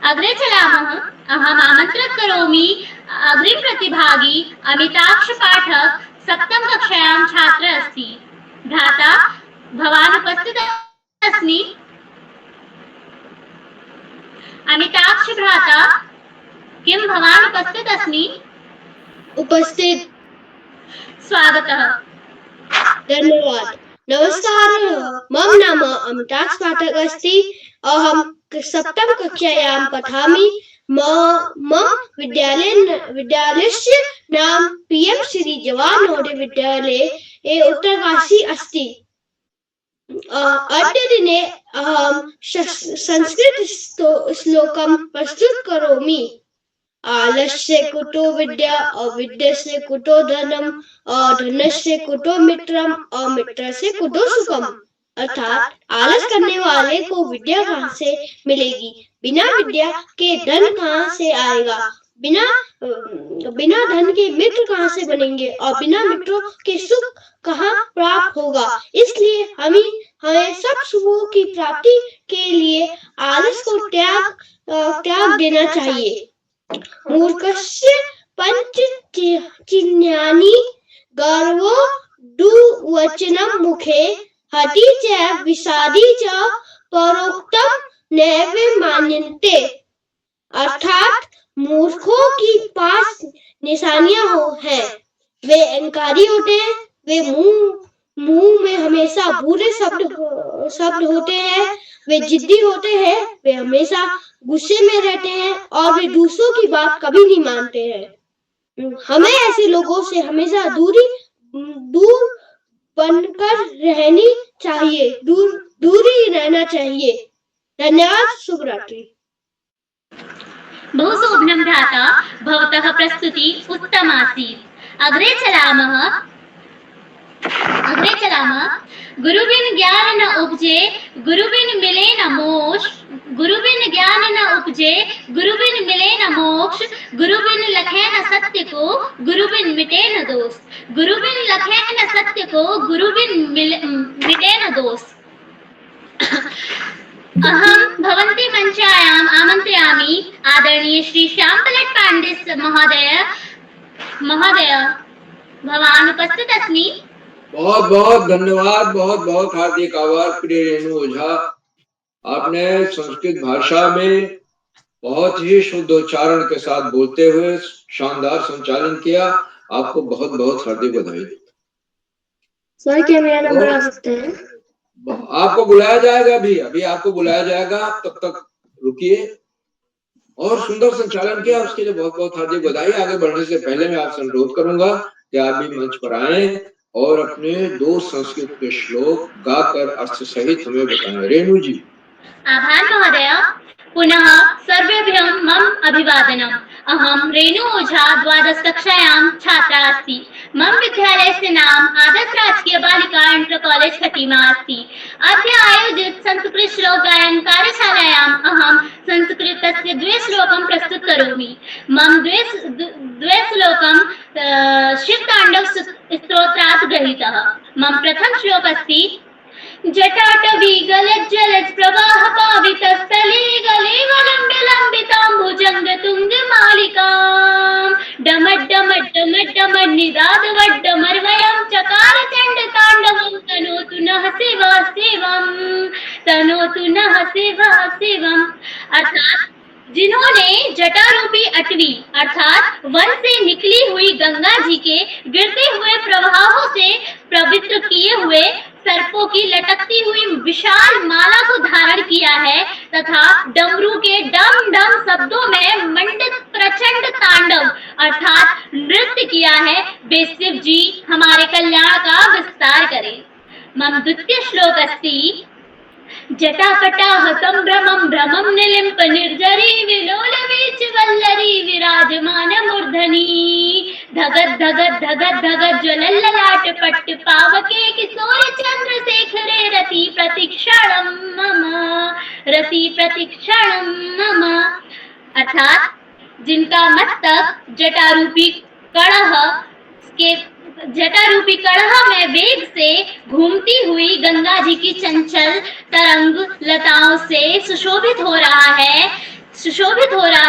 अग्रे चलामः। अहम् आमन्त्रित करोमि अग्रिम प्रतिभागी अमिताक्ष पाठक, सप्तम कक्षायां छात्र अस्ति। भ्राता, भवान् उपस्थित अस्मि? अमिताक्ष भ्राता, किं भवान् उपस्थित अस्मि? उपस्थित। स्वागतः। धन्यवाद। नमस्कारः, मम नाम अमिताक्ष पाठक अस्ति। अहं सप्तम कक्षायां पठामि। मम विद्यालयस्य नाम PM श्री जवाहर नवोदय विद्यालय उत्तरकाशी अस्ति। अद्य दिने अहं संस्कृत श्लोकं प्रस्तुत करोमि। आलस्य कुतो विद्या, अविद्यस्य कुतो धनम, अधनस्य कुतो मित्रम, अमित्रस्य कुतो सुखम। अर्थात आलस करने वाले को विद्या कहाँ से मिलेगी, बिना विद्या के धन कहाँ से आएगा, बिना धन के मित्र कहाँ से बनेंगे और बिना मित्रों के सुख कहाँ प्राप्त होगा। इसलिए हमें सब सुखों की प्राप्ति के लिए आलस को त्याग देना चाहिए। मूर्खस्य पंचचिह्नानि गर्वो दुवचनं मुखे, हति च विषादी च परोक्तम नैव मान्यन्ते। अर्थात मूर्खों की 5 निशानियां हैं। वे अहंकारी होते हैं, वे मुंह में हमेशा बुरे शब्द होते हैं, वे जिद्दी होते हैं, वे हमेशा गुस्से में रहते हैं और वे दूसरों की बात कभी नहीं मानते हैं। हमें ऐसे लोगों से हमेशा दूर बनकर रहनी चाहिए, दूरी रहना चाहिए। धन्यवाद। शुभ रात्रि। बहु शोभनं भ्राता, भवतः प्रस्तुति उत्तमासीत्। अग्रे चलामः। गुरुबिन ज्ञान न उपजे, गुरुबिन मिले न मोक्ष। गुरुबिन ज्ञान न उपजे, गुरुबिन मिले न मोक्ष। गुरुबिन लखे न सत्य को, गुरुबिन मिटे न दोष। गुरुबिन लखे न सत्य को, गुरुबिन मिटे न दोष। अहं भवन्ति मंचायाम् आमन्त्रयामि। आदरणीय श्री श्याम पलट पांडे महोदय भवान् उपस्थित अस्मि। बहुत बहुत धन्यवाद, बहुत बहुत हार्दिक आभार प्रिय रेणु ओझा। आपने संस्कृत भाषा में बहुत ही शुद्ध उच्चारण के साथ बोलते हुए शानदार संचालन किया। आपको बहुत बहुत हार्दिक बधाई। सर क्या मेरा नंबर आ सकते हैं? आपको बुलाया जाएगा, अभी आपको बुलाया जाएगा, तब तक रुकिए। और सुंदर संचालन किया, उसके लिए बहुत बहुत हार्दिक बधाई। आगे बढ़ने से पहले मैं आपसे अनुरोध करूंगा कि आप भी मंच पर आए और अपने 2 संस्कृत के श्लोक गाकर अर्थ सहित हमें बताएं। रेणु जी। आभार महोदय। पुनः सर्वेभ्यं मम अभिवादनम्। अहं रेणु ओझा, 12th कक्षायां छात्रा अस्मि। मम विद्यालयस्य नाम आदर्श राजकीय बालिका इंटर कॉलेज खटीमा अस्ति। अद्य आयोजित संस्कृत श्लोक गायन कार्यशालायाम् अहं संस्कृतस्य 2 श्लोकं प्रस्तुत करोमि। मम 2 श्लोकं शिवताण्डव स्तोत्रात् गृहीतः। मम प्रथम श्लोक अस्ति जटाटवी गलज्जलज प्रवाह पावितस्थले गलेवलम्ब्य लम्बिताम्बुजङ्ग तुङ्गमालिकाम् डमड्डमड्डमड्डमड् निदादवड्डमर्वयं चकार चण्ड ताण्डवं तनोतु नः शिवः शिवम्। अर्थात जिन्होंने जटारूपी अटवी अर्थात वन से निकली हुई गंगा जी के गिरते हुए प्रवाहों से पवित्र किए हुए सर्पों की लटकती हुई विशाल माला को धारण किया है तथा डमरू के डम डम शब्दों में मंडित प्रचंड तांडव अर्थात नृत्य किया है, वे शिव जी हमारे कल्याण का विस्तार करें। मम द्वितीय श्लोक अस्ति जटाकटाह संभ्रमं भ्रमं निलिम्प निर्जरी विलोल वीच वल्लरी विराजमान मूर्धनी धगत धगत धगत धगत ज्वलल्ललाट पट्ट पावके किशोर चंद्रशेखरे रति प्रतीक्षणं मम। अर्थात जिनका मस्तक जटारूपी कड़ह में वेग से घूमती हुई गंगा जी की चंचल तरंग लताओं से सुशोभित हो रहा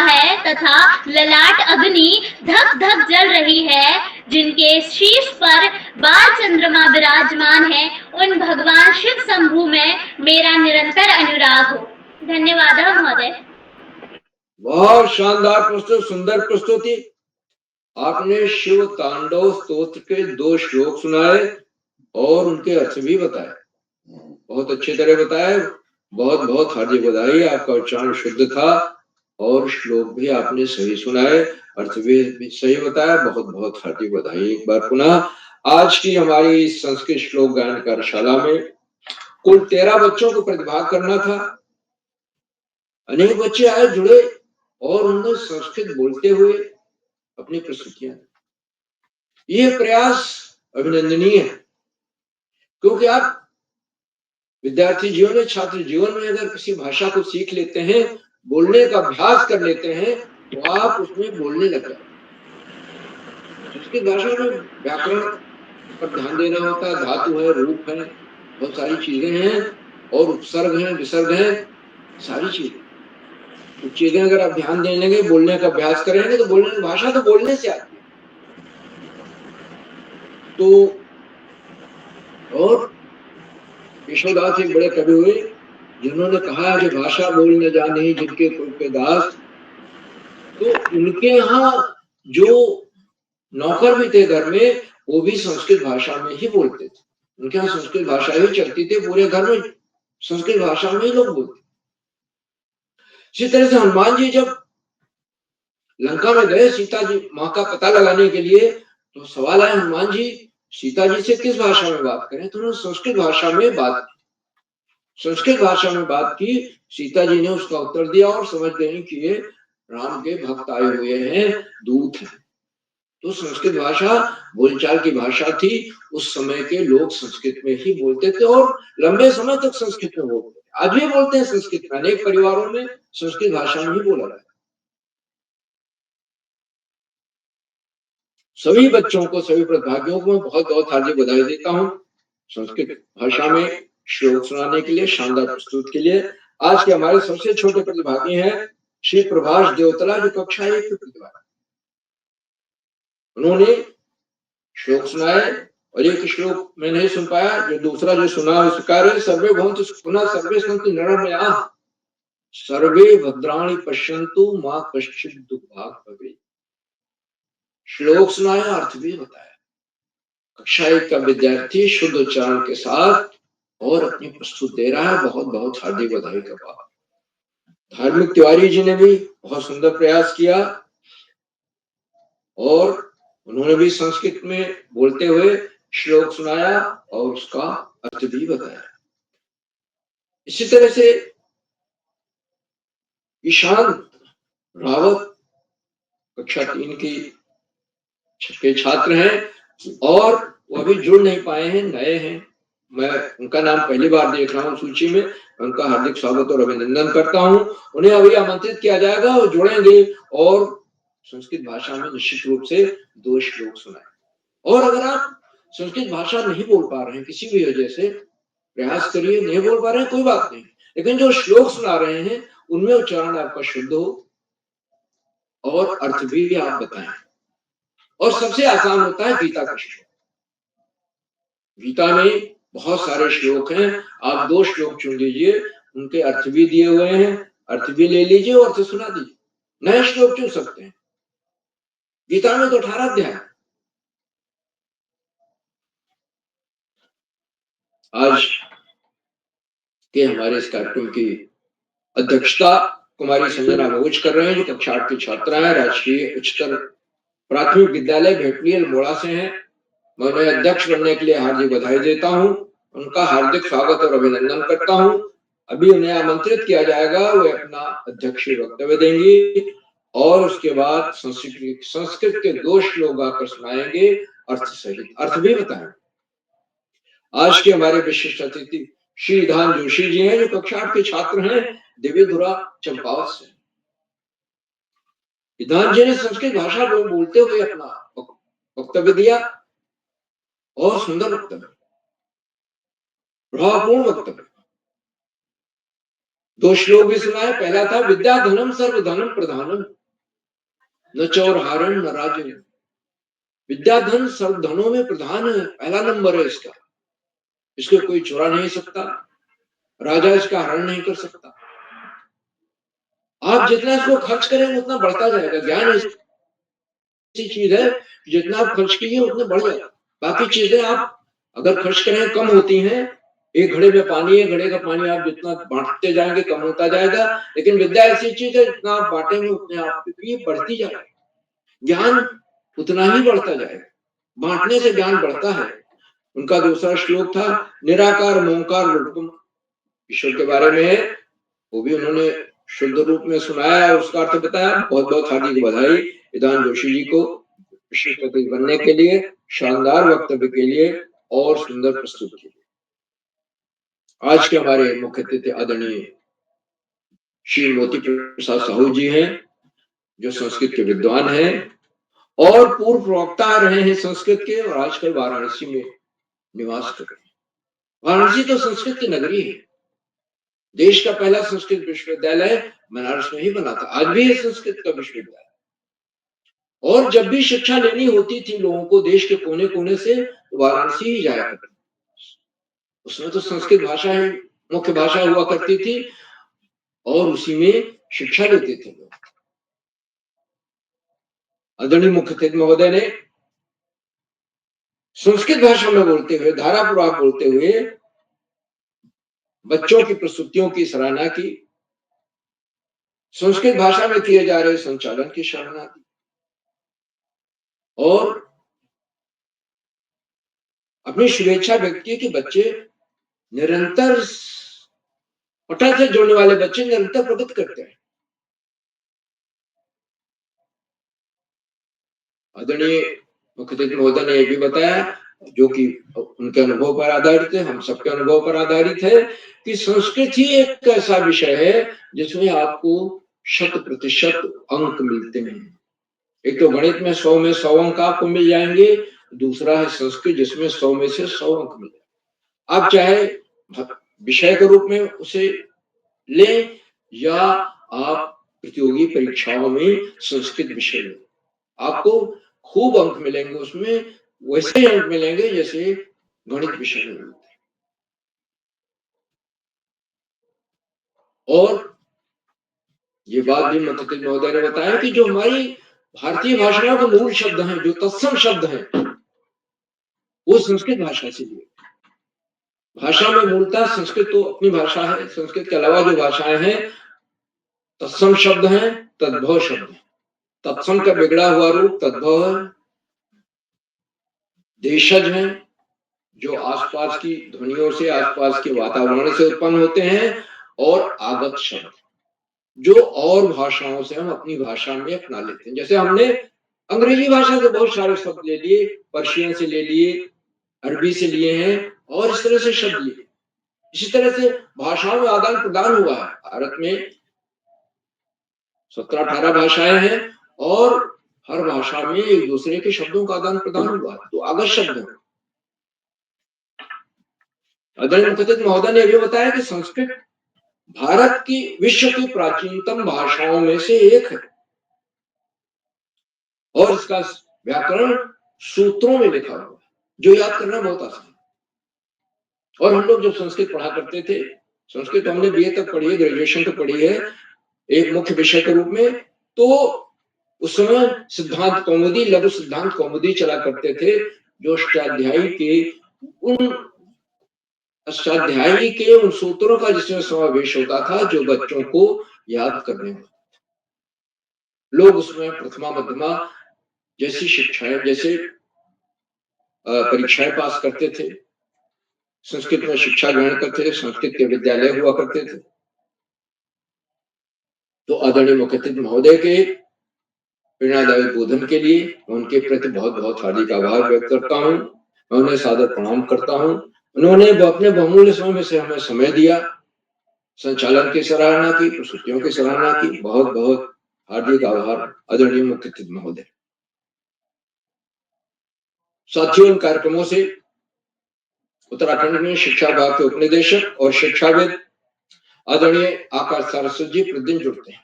है तथा ललाट अग्नि धक धक जल रही है, जिनके शीर्ष पर बाल चंद्रमा विराजमान है, उन भगवान शिव शंभु में मेरा निरंतर अनुराग हो। धन्यवाद महोदय। बहुत शानदार प्रस्तुत, सुंदर प्रस्तुति। आपने शिव तांडव स्तोत्र के 2 श्लोक सुनाए और उनके अर्थ भी बताए, बहुत अच्छी तरह बताए। बहुत बहुत हार्दिक बधाई। आपका उच्चारण शुद्ध था और श्लोक भी आपने सही सुनाए, अर्थ भी सही बताया। बहुत बहुत हार्दिक बधाई। एक बार पुनः आज की हमारी संस्कृत श्लोक गायन कार्यशाला में कुल 13 बच्चों को प्रतिभाग करना था। अनेक बच्चे आए, जुड़े और उन्होंने संस्कृत बोलते हुए अपनी प्रस्तुतियां दी। ये प्रयास अभिनंदनीय है, क्योंकि आप विद्यार्थी जीवन में, छात्र जीवन में अगर किसी भाषा को सीख लेते हैं, बोलने का अभ्यास कर लेते हैं, तो आप उसमें बोलने लग जाते हैं। संस्कृत भाषा में व्याकरण पर ध्यान देना होता है, धातु है, रूप है, बहुत सारी चीजें हैं, और उपसर्ग हैं, विसर्ग हैं, सारी चीजें। कुछ चीजें अगर आप ध्यान देने लगे, बोलने का अभ्यास करेंगे, तो बोलने भाषा तो बोलने से आती है। तो और यशोदास एक बड़े कवि हुए जिन्होंने कहा कि भाषा बोल न जाने जिनके कुल के दास। तो उनके यहाँ जो नौकर भी थे घर में, वो भी संस्कृत भाषा में ही बोलते थे। उनके यहाँ संस्कृत भाषा ही चलती थी, पूरे घर में संस्कृत भाषा में ही लोग बोलते। इसी तरह से हनुमान जी जब लंका में गए सीता जी माँ का पता लगाने के लिए, तो सवाल आया हनुमान जी सीता जी से किस भाषा में बात करें, तो उन्होंने संस्कृत भाषा में बात की। संस्कृत भाषा में बात की, सीता जी ने उसका उत्तर दिया और समझ गई कि ये राम के भक्त आए हुए हैं, दूत हैं। तो संस्कृत भाषा बोलचाल की भाषा थी। उस समय के लोग संस्कृत में ही बोलते थे और लंबे समय तक संस्कृत में बोलते थे। आज भी बोलते हैं संस्कृत में, अनेक परिवारों में संस्कृत भाषा में ही बोला जाता है। सभी बच्चों को, सभी प्रतिभागियों को मैं बहुत बहुत हार्दिक बधाई देता हूँ संस्कृत भाषा में श्लोक सुनाने के लिए, शानदार प्रस्तुत के लिए। आज के हमारे सबसे छोटे प्रतिभागी हैं श्री प्रभाष देवतला, जो कक्षा 1 के प्रतिभागी। उन्होंने श्लोक सुनाए और एक श्लोक मैं नहीं सुन पाया, जो दूसरा जो सुना स्वीकार। सर्वे भवन्तु सुखिनः सर्वे सन्तु निरामयाः सर्वे भद्राणि पश्यन्तु मां कश्चित् दुःखभाग् भवेत्। श्लोक सुनाया, अर्थ भी बताया। कक्षा 1 का विद्यार्थी शुद्ध उच्चारण के साथ और अपनी प्रस्तुत दे रहा है। बहुत बहुत हार्दिक बधाई का बात। धार्मिक तिवारी जी ने भी बहुत सुंदर प्रयास किया और उन्होंने भी संस्कृत में बोलते हुए श्लोक सुनाया और उसका अर्थ भी बताया। इसी तरह से ईशांत रावत कक्षा 3 के छात्र हैं और वो अभी जुड़ नहीं पाए हैं, नए हैं। मैं उनका नाम पहली बार देख रहा हूँ सूची में। उनका हार्दिक स्वागत और अभिनंदन करता हूँ। उन्हें अभी आमंत्रित किया जाएगा और जुड़ेंगे और संस्कृत भाषा में निश्चित रूप से 2 श्लोक सुनाए। और अगर आप संस्कृत भाषा नहीं बोल पा रहे हैं, किसी भी वजह से प्रयास करिए, नहीं बोल पा रहे हैं कोई बात नहीं, लेकिन जो श्लोक सुना रहे हैं उनमें उच्चारण आपका शुद्ध हो और अर्थ भी आप बताएं। और सबसे आसान होता है गीता का श्लोक। गीता में बहुत सारे श्लोक हैं, आप 2 श्लोक चुन लीजिए, उनके अर्थ भी दिए हुए हैं, अर्थ भी ले लीजिए और अर्थ सुना दीजिए। नए श्लोक चुन सकते हैं। गीता में तो 18 अध्याय। आज के हमारे इस कार्यक्रम की अध्यक्षता कुमारी संजना भोज कर रहे हैं, जो कक्षा 8 की छात्रा है, राजकीय उच्चतर प्राथमिक विद्यालय भेटली अल्मोड़ा से हैं। मैं उन्हें अध्यक्ष बनने के लिए हार्दिक बधाई देता हूं, उनका हार्दिक स्वागत और अभिनंदन करता हूं। अभी उन्हें आमंत्रित किया जाएगा, वे अपना अध्यक्षीय वक्तव्य देंगी और उसके बाद संस्कृत के 2 श्लोक गाकर सुनाएंगे, अर्थ सहित, अर्थ भी बताएंगे। आज के हमारे विशिष्ट अतिथि श्री विधान जोशी जी हैं, जो कक्षा 8 के छात्र हैं, दिव्यधुरा चंपावत से। विधान जी ने संस्कृत भाषा बोलते हुए अपना वक्तव्य दिया और सुंदर वक्तव्य, भावपूर्ण वक्तव्य। 2 श्लोक भी सुनाए। पहला था विद्या धनम सर्व धनम प्रधानम न चौरहारण न राज्य। विद्या धन सर्व धनों में प्रधान है, पहला नंबर है इसका। इसको कोई चुरा नहीं सकता, राजा इसका हरण नहीं कर सकता। आप जितना इसको खर्च करेंगे उतना बढ़ता जाएगा। ज्ञान ऐसी चीज है, जितना आप खर्च कीजिए उतना बढ़ जाएगा। बाकी चीजें आप अगर खर्च करें कम होती हैं। एक घड़े में पानी है, घड़े का पानी आप जितना बांटते जाएंगे कम होता जाएगा। लेकिन विद्या ऐसी चीज है, जितना आप बांटेंगे उतने आपकी बढ़ती जाएगी। ज्ञान उतना ही बढ़ता जाएगा, बांटने से ज्ञान बढ़ता है। उनका दूसरा श्लोक था निराकार मोंकार रूपम, ईश्वर के बारे में है, वो भी उन्होंने शुद्ध रूप में सुनाया और उसका अर्थ बताया। बहुत बहुत हार्दिक बधाई विधान जोशी जी को विशेष अतिथि बनने के लिए, शानदार वक्तव्य के लिए और सुंदर प्रस्तुत के लिए। आज के हमारे मुख्य अतिथि आदरणीय श्री मोती प्रसाद साहू जी हैं, जो संस्कृत के विद्वान हैं और पूर्व प्रवक्ता रहे हैं संस्कृत के, और आजकल वाराणसी में निवास कर रहे हैं। वाराणसी तो संस्कृत की नगरी है। देश का पहला संस्कृत विश्वविद्यालय बनारस में ही बना था, आज भी है संस्कृत का विश्वविद्यालय। और जब भी शिक्षा लेनी होती थी लोगों को देश के कोने कोने से, तो वाराणसी ही जाया करते। उसमें तो संस्कृत भाषा ही मुख्य भाषा हुआ करती थी और उसी में शिक्षा लेते थे लोग। आदरणीय मुख्य अतिथि महोदय ने संस्कृत भाषा में बोलते हुए, धारापूर्वक बोलते हुए बच्चों की प्रस्तुतियों की सराहना की, संस्कृत भाषा में किए जा रहे संचालन की सराहना की और अपनी शुभेच्छा व्यक्त की कि बच्चे निरंतर, पठन से जुड़ने वाले बच्चे निरंतर प्रगति करते हैं। आदरणीय मुख्य अतिथि महोदय ने यह भी बताया, जो कि उनके अनुभव पर आधारित है, हम सबके अनुभव पर आधारित है, कि संस्कृत ही एक ऐसा विषय है जिसमें आपको 100% अंक मिलते हैं। एक तो गणित में 100 में 100 अंक आपको मिल जाएंगे, दूसरा है संस्कृत जिसमें 100 में से 100 अंक मिल जाएंगे। आप चाहे विषय के रूप में उसे लें या आप प्रतियोगी परीक्षाओं में संस्कृत विषय लें, आपको खूब अंक मिलेंगे, उसमें वैसे अंक मिलेंगे जैसे गणित विषय में मिलते हैं। और ये बात भी मुख्य अतिथि महोदय ने बताया कि जो हमारी भारतीय भाषाओं के मूल शब्द हैं, जो तत्सम शब्द हैं, वो संस्कृत भाषा से लिए। भाषा में मूलतः संस्कृत तो अपनी भाषा है, संस्कृत के अलावा जो भाषाएं हैं तत्सम शब्द हैं, तद्भव शब्द हैं। तत्सम का बिगड़ा हुआ रूप तद्भव है, देशज हैं जो आसपास की ध्वनियों से, आसपास के वातावरण से उत्पन्न होते हैं, और आगत शब्द जो और भाषाओं से हम अपनी भाषा में अपना लेते हैं। जैसे हमने अंग्रेजी भाषा से बहुत सारे शब्द ले लिए, पर्शियन से ले लिए, अरबी से लिए हैं और इस तरह से शब्द लिए। इसी तरह से भाषाओं में आदान प्रदान हुआ है। भारत में 17-18 भाषाएं हैं और हर भाषा में एक दूसरे के शब्दों का आदान प्रदान हुआ है, तो आगत शब्द है। आदरणीय मुख्य अतिथि महोदय ने यह बताया कि संस्कृत भारत की विश्व की प्राचीनतम भाषाओं में से एक है और इसका व्याकरण सूत्रों में लिखा हुआ है, जो याद करना बहुत आसान है। और हम लोग जब संस्कृत पढ़ा करते थे, संस्कृत हमने बीए तक पढ़ी है, ग्रेजुएशन तक पढ़ी है एक मुख्य विषय के रूप में, तो उस समय सिद्धांत कौमुदी, लघु सिद्धांत कौमुदी चला करते थे, जो अष्टाध्यायी के उन सूत्रों का जिसमें समावेश होता था जो बच्चों को याद करने में। लोग उसमें प्रथमा मध्यमा जैसी शिक्षाएं, जैसे परीक्षाएं पास करते थे, संस्कृत में शिक्षा ग्रहण करते थे, संस्कृत के विद्यालय हुआ करते थे। तो आदरणीय मुख्य अतिथि महोदय के प्रेरणादायी बोधन के लिए उनके प्रति बहुत बहुत हार्दिक आभार व्यक्त करता हूँ, मैं उन्हें सादर प्रणाम करता हूँ। उन्होंने अपने बहुमूल्य समय में से हमें समय दिया, संचालन की सराहना की, प्रस्तुतियों की सराहना की। बहुत बहुत हार्दिक आभार आदरणीय मुख्य अतिथि महोदय। साथियों, इन कार्यक्रमों से उत्तराखंड में शिक्षा विभाग के उपनिदेशक और शिक्षाविद आदरणीय आकाश सारस्वत जी प्रतिदिन जुड़ते हैं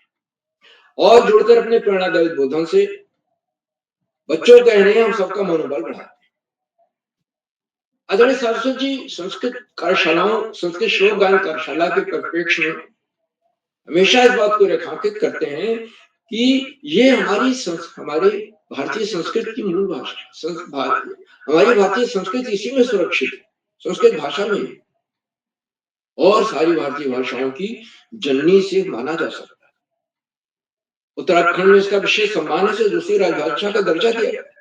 और जुड़कर अपने प्रेरणादायी बोधन से बच्चों के रहने हम सबका मनोबल बढ़ाते हैं। आदरणीय सारस्वत जी संस्कृत कार्यशालाओं, संस्कृत श्लोक गायन कार्यशाला के परिप्रेक्ष्य में हमेशा इस बात को रेखांकित करते हैं कि ये हमारी भारतीय संस्कृत की मूल भाषा, हमारी भारतीय संस्कृति इसी में सुरक्षित है, संस्कृत भाषा में, और सारी भारतीय भाषाओं की जननी से माना जा सकता है। उत्तराखंड में इसका विशेष सम्मान से दूसरी राजभाषा का दर्जा दिया गया है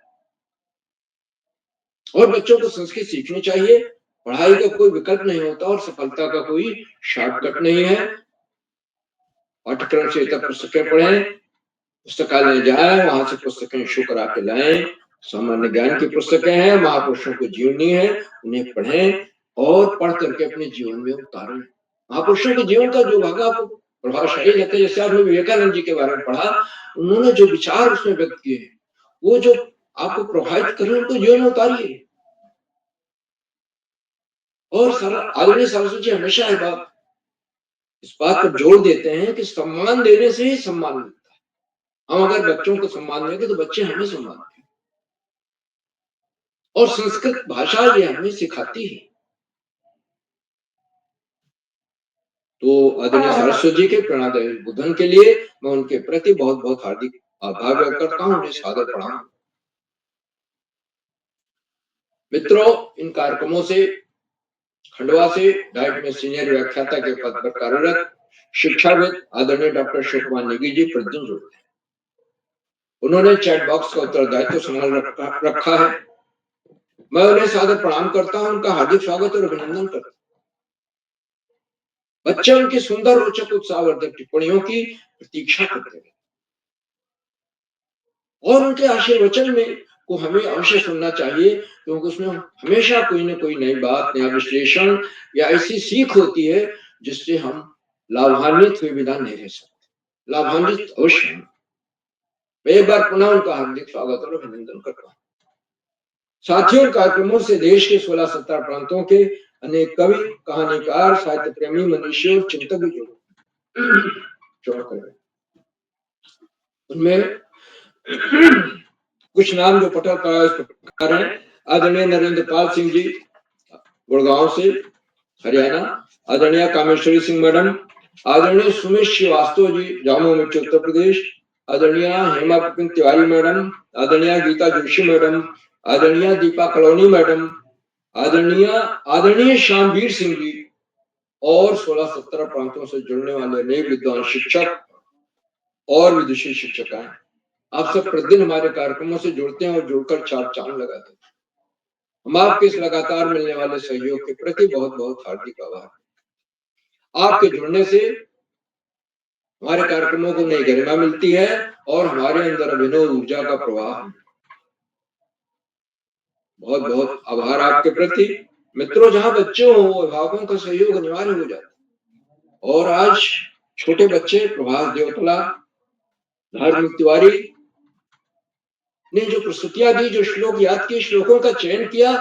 और बच्चों को संस्कृत सीखनी चाहिए। पढ़ाई का कोई विकल्प नहीं होता और सफलता का कोई शॉर्टकट नहीं है। पाठ्यक्रम से तक पुस्तकें पढ़ें, पुस्तकालय जाएं, वहां से पुस्तकें इशू करा के लाएं। सामान्य ज्ञान की पुस्तकें हैं, महापुरुषों की जीवनी है, उन्हें पढ़ें और पढ़ करके अपने जीवन में उतारें। महापुरुषों के जीवन का जो भाग आपको प्रभावशाली लगता है, जैसे आपने विवेकानंद जी के बारे में पढ़ा, उन्होंने जो विचार उसमें व्यक्त किए, वो जो आपको प्रभावित करें, उनको जीवन में उतारिए। और आदरणीय सरस्वती जी हमेशा इस बात पर जोर देते हैं कि सम्मान देने से ही सम्मान मिलता है। हम अगर बच्चों को सम्मान देंगे तो बच्चे हमें सम्मान देंगे। और संस्कृत भाषा ये हमें सिखाती है। तो आदरणीय सरस्वती जी के प्रेरणादायी उद्बोधन के लिए मैं उनके प्रति बहुत बहुत हार्दिक आभार व्यक्त करता हूँ, उन्हें सादर प्रणाम। मित्रों, इन कार्यक्रमों से खंडवा से डाइट में सीनियर व्याख्याता के पद पर कार्यरत शिक्षाविद आदरणीय डॉक्टर शिव कुमार नेगी जी प्रतिदिन जुड़ते हैं। उन्होंने चैट बॉक्स का उत्तरदायित्व संभाल रखा है। मैं उन्हें सादर प्रणाम करता हूं, उनका हार्दिक स्वागत और अभिनंदन करता हूं। बच्चे उनकी सुंदर, रोचक, उत्साहवर्धक टिप्पणियों की प्रतीक्षा करते हैं और उनके आशीर्वचन में को हमें अवश्य सुनना चाहिए, क्योंकि उसमें हमेशा कोई न कोई नई बात, नया विश्लेषण या ऐसी सीख होती है जिससे हम लाभान्वित हुए बिना नहीं रह सकते। लाभान्वित अवश्य। मैं एक बार पुनः उनका हार्दिक स्वागत और अभिनंदन करता हूँ। साथियों, कार्यक्रमों से देश के 16-17 प्रांतों के अनेक कवि, कहानीकार, साहित्य प्रेमी, मनीषी और चिंतक भी जुड़े। उनमें कुछ नाम जो पटल का इस प्रकार हैं: आदरणीय नरेंद्र पाल सिंह जी गुड़गांव से हरियाणा, आदरणीय कामेश्वरी सिंह मैडम, आदरणीय सुमेश श्रीवास्तव जी जामुन मिर्च उत्तर प्रदेश, आदरणीय हेमा बिपिन तिवारी मैडम, आदरणीय गीता जोशी मैडम, आदरणीय दीपा कलोनी मैडम, आदरणीय श्यामवीर सिंह जी और 16-17 प्रांतों से जुड़ने वाले नए विद्वान शिक्षक और विदुषी शिक्षक हैं। आप सब प्रतिदिन हमारे कार्यक्रमों से जुड़ते हैं और जुड़कर चार चांद लगाते हैं। हम आपके इस लगातार मिलने वाले सहयोग के प्रति बहुत बहुत हार्दिक आभार। आपके जुड़ने से हमारे कार्यक्रमों को नई गरिमा मिलती है और हमारे अंदर अभिनव ऊर्जा का प्रवाह। बहुत बहुत आभार आपके प्रति। मित्रों, जहां बच्चे हों, अभिभावकों का सहयोग अनिवार्य हो जाता है। और आज छोटे बच्चे प्रभास देवतला, धार्मिक तिवारी ने जो प्रस्तुतियां दी, जो श्लोक याद किए, श्लोकों का चयन किया,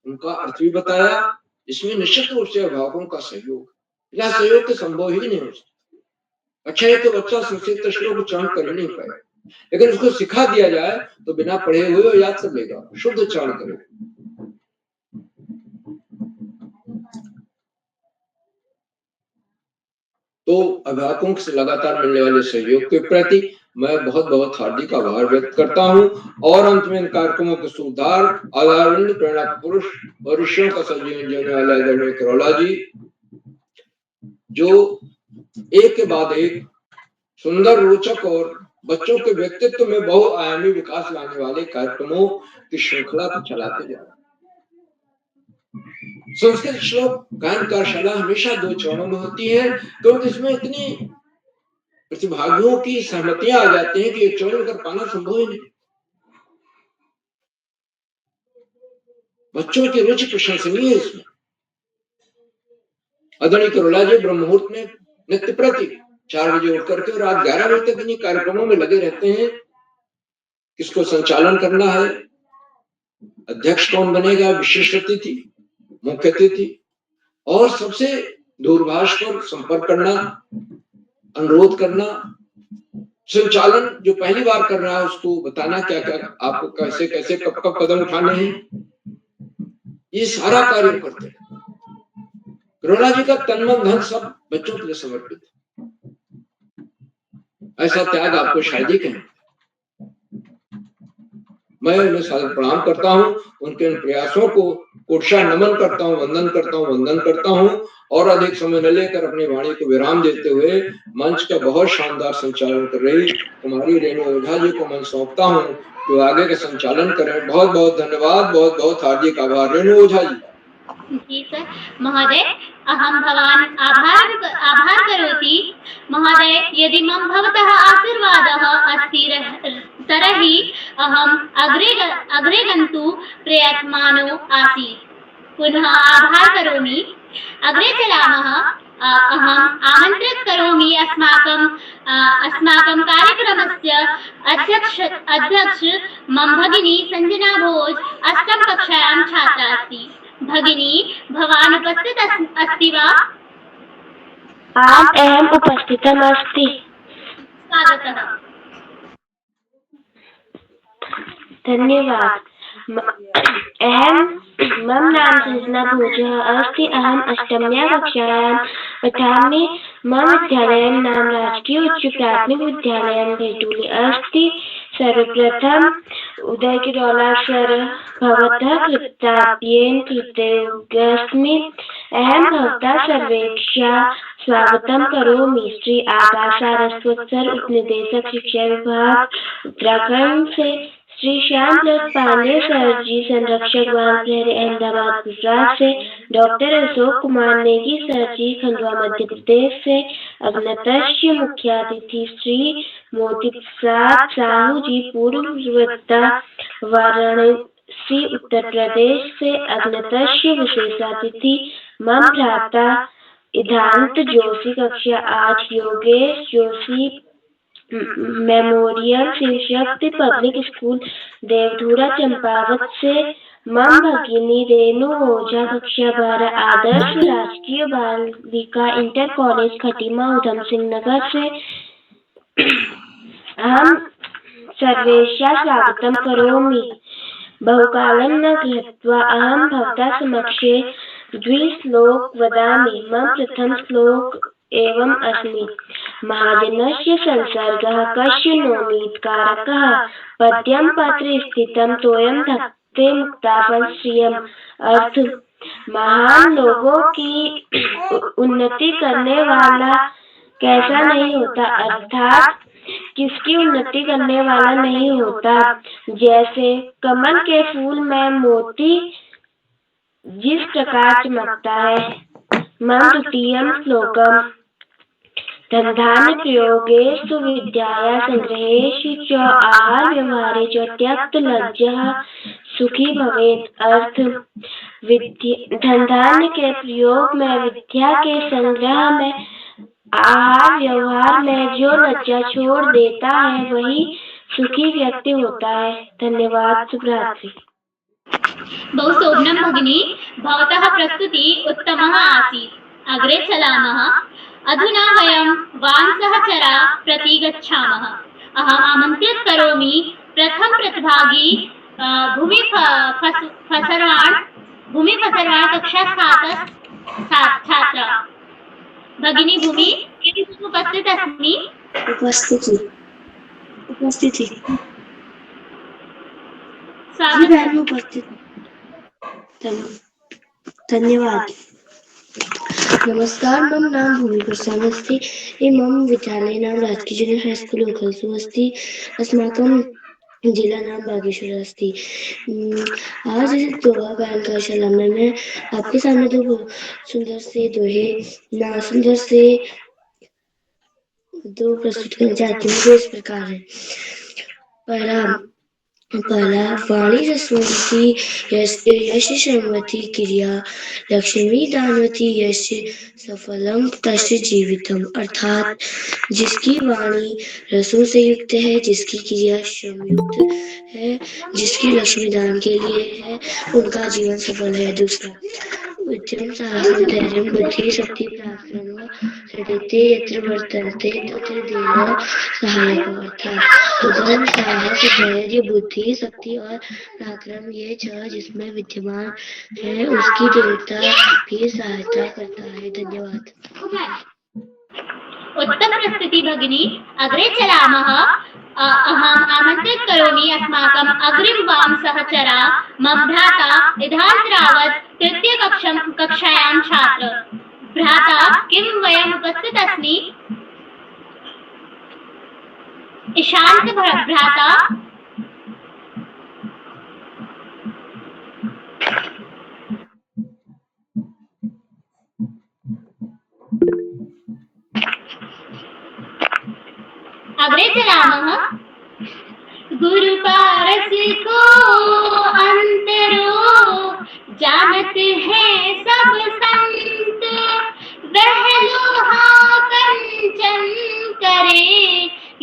उनका अर्थ भी बताया, इसमें निश्चित रूप से अभिभावकों का सहयोग, बिना सहयोग के संभव ही नहीं हो सकता। अच्छा है कि बच्चा संस्कृत श्लोक उच्चारण कर ही नहीं पाए, लेकिन उसको सिखा दिया जाए तो बिना पढ़े हुए याद कर लेगा, शुद्ध उच्चारण करेगा। तो अभिभावकों से लगातार मिलने वाले सहयोग के प्रति मैं बहुत बहुत हार्दिक आभार व्यक्त करता हूं। और अंत में इन कार्यक्रमों के सुधार, आधारविंद, प्रेरणा पुरुष और ऋषियों का सजीवन जीने वाले आदरणीय करोला जी, जो एक के बाद एक सुंदर, रोचक और बच्चों के व्यक्तित्व में बहुआयामी विकास लाने वाले कार्यक्रमों की श्रृंखला को चलाते जा रहे हैं। संस्कृत श्लोक गायन कार्यशाला हमेशा 2 चरणों में होती है, क्योंकि इसमें इतनी प्रतिभागियों की सहमतियां आ जाती हैं कि एक चरण कर पाना संभव ही नहीं। बच्चों की रुचि प्रशंसनीय है इसमें। आदरणीय करोला जी ब्रह्म मुहूर्त में नित्य प्रति 4 बजे उठ करके रात 11 बजे तक इन कार्यक्रमों में लगे रहते हैं। किसको संचालन करना है, अध्यक्ष कौन बनेगा, विशिष्ट अतिथि, मुख्य अतिथि, और सबसे दूरभाष पर संपर्क करना, अनुरोध करना, संचालन जो पहली बार कर रहा है उसको बताना क्या क्या आपको कैसे कैसे कब कब कदम उठाने हैं, ये सारा कार्य करते हैं। करोला जी का तन मन धन सब बच्चों के लिए समर्पित है। ऐसा त्याग आपको शायद ही कहें। मैं उन्हें सादर प्रणाम करता हूँ, उनके इन प्रयासों को कोटशा नमन करता हूँ, वंदन करता हूँ और अधिक समय न लेकर अपनी वाणी को विराम देते हुए मंच का बहुत शानदार संचालन कर रही कुमारी रेणु ओझा जी को मैं सौंपता हूँ जो आगे का संचालन करें। बहुत बहुत धन्यवाद, बहुत बहुत हार्दिक आभार रेणु ओझा जी। जी सर। महोदय अहं भवान् आभार करोति। महोदय यदि मम भवतः आशीर्वादः अस्ति तर्हि अहम् अग्रे गन्तुं प्रयत्मानो आसीत्। पुनः आभार करोमि। अग्रे चलामः। अहम् आमन्त्रित करोमि अस्माकं कार्यक्रमस्य अध्यक्ष मम भगिनी संजना भोज 8म कक्षायां छात्रा अस्ति। भगिनी भवान् उपस्थित अस्ति वा? आम्, अहम् उपस्थितम् अस्ति। स्वागतः। धन्यवाद। मम नाम संजना भोजः अस्ति। अहम् 8म्या कक्षायां पठामि। मम विद्यालयं नाम राजकीय उच्च प्राथमिक विद्यालयं भेटुली अस्ति। सर्वप्रथम उदयकिरोला सर भवतः कृताप्येन कृतज्ञोऽस्मि। अहं भवतः सर्वेषां स्वागतं करोमि। श्री आकाश सारस्वत सर, उपनिदेशक शिक्षा विभाग उत्तराखंड से, श्री श्याम प्रसाद पांडे सर जी, संरक्षक बाल प्रहरी अहमदाबाद गुजरात से, डॉक्टर अशोक कुमार नेगी सर जी, खंडवा मध्य प्रदेश से, अग्नतस्य मुख्यातिथि श्री मोती प्रसाद साहू जी, पूर्व प्रवक्ता वाराणसी उत्तर प्रदेश से, अग्नतस्य विशेषातिथि मम भ्राता इधांत जोशी, कक्षा 8 Yogesh Joshi memorial Shiv Shakti public school देवधुरा Champawat से, मम भगिनी रेणु ओझा, कक्षा 12 आदर्श राजकीय बालिका इंटर कॉलेज खटीमा उधम सिंह नगर से। अहं सर्वेषां स्वागतं करोमि। बहुकालं न गृहीत्वा अहं भवतः समक्षे द्विश्लोक वदामि। मम प्रथम श्लोक एवम् अस्मि। महाजनस्य संसर्गः कस्य नोनीतकारकः, पद्यं पत्रे स्थितं तोयं धत्ते मुक्ताफल श्रियम्। अर्थ, महान लोगों की उन्नति करने वाला कैसा नहीं होता, अर्थात किसकी उन्नति करने वाला नहीं होता। जैसे कमल के फूल में मोती जिस प्रकार चमकता है। मम द्वितीयं श्लोकम्। धनधान्य प्रयोगेषु विद्याया संग्रहेषु च आहार व्यवहारे च त्यक्त लज्जः सुखी भवेत्। अर्थ, धनधान्य के प्रयोग में, विद्या के संग्रह में, आहार व्यवहार में जो लज्जा छोड़ देता है वही सुखी व्यक्ति होता है। धन्यवाद। शुभरात्रि। बहु शोभनं भगिनी, भवतः प्रस्तुति उत्तमः आसीत्। अग्रे चलामः। अधुना वयं वामसहचरा प्रति गच्छामः। अहम् आमन्त्रित करोमि प्रथम प्रतिभागी भूमि फसरवाण कक्षा 7 छात्रा भगिनी भूमि, यदि तुम उपस्थित अस्मि? उपस्थिति। स्वागत। उपस्थित। धन्यवाद। नमस्कार, मम नाम भूमि प्रसाद अस्ति। मम विद्यालय नाम राजकीय जूनियर हाई स्कूल उखलसु अस्ति। अस्माकं जिला नाम बागेश्वर अस्ति। आज इस दोहा गायन कार्यशाला में मैं आपके सामने दो सुंदर से दो प्रस्तुत करना चाहती हूँ जो इस प्रकार है। पहला वाणी रसवंती यश श्रमवती क्रिया, लक्ष्मी दानवती यश सफलम तस्य जीवितम। अर्थात जिसकी वाणी रसों से युक्त है, जिसकी क्रिया श्रम युक्त है, जिसकी लक्ष्मी दान के लिए है, उनका जीवन सफल है। दूसरा, उद्यम साहसं धैर्यं बुद्धि शक्ति पराक्रमः सृजते यत्र वर्तन्ते तत्र देवः सहायकः। अर्थात उद्यम साहस धैर्य बुद्धि शक्ति और पराक्रम, ये 6 जिसमें विद्यमान है उसकी देवता भी सहायता करता है। धन्यवाद। उत्तम प्रस्तुति भगिनी। अग्रे चलामः। अहम् आमन्त्रित करोमि अस्माकम् अग्रिम वाम सहचरा मम भ्राता इदानीन्तरावत् कक्षायां छात्र। भ्राता किं वयम् उपस्थित अस्मि? ईशान्त भ्राता अग्रे चलामः। गुरु पारस को अंतरो जानत है सब संत, वह लोहा कंचन करे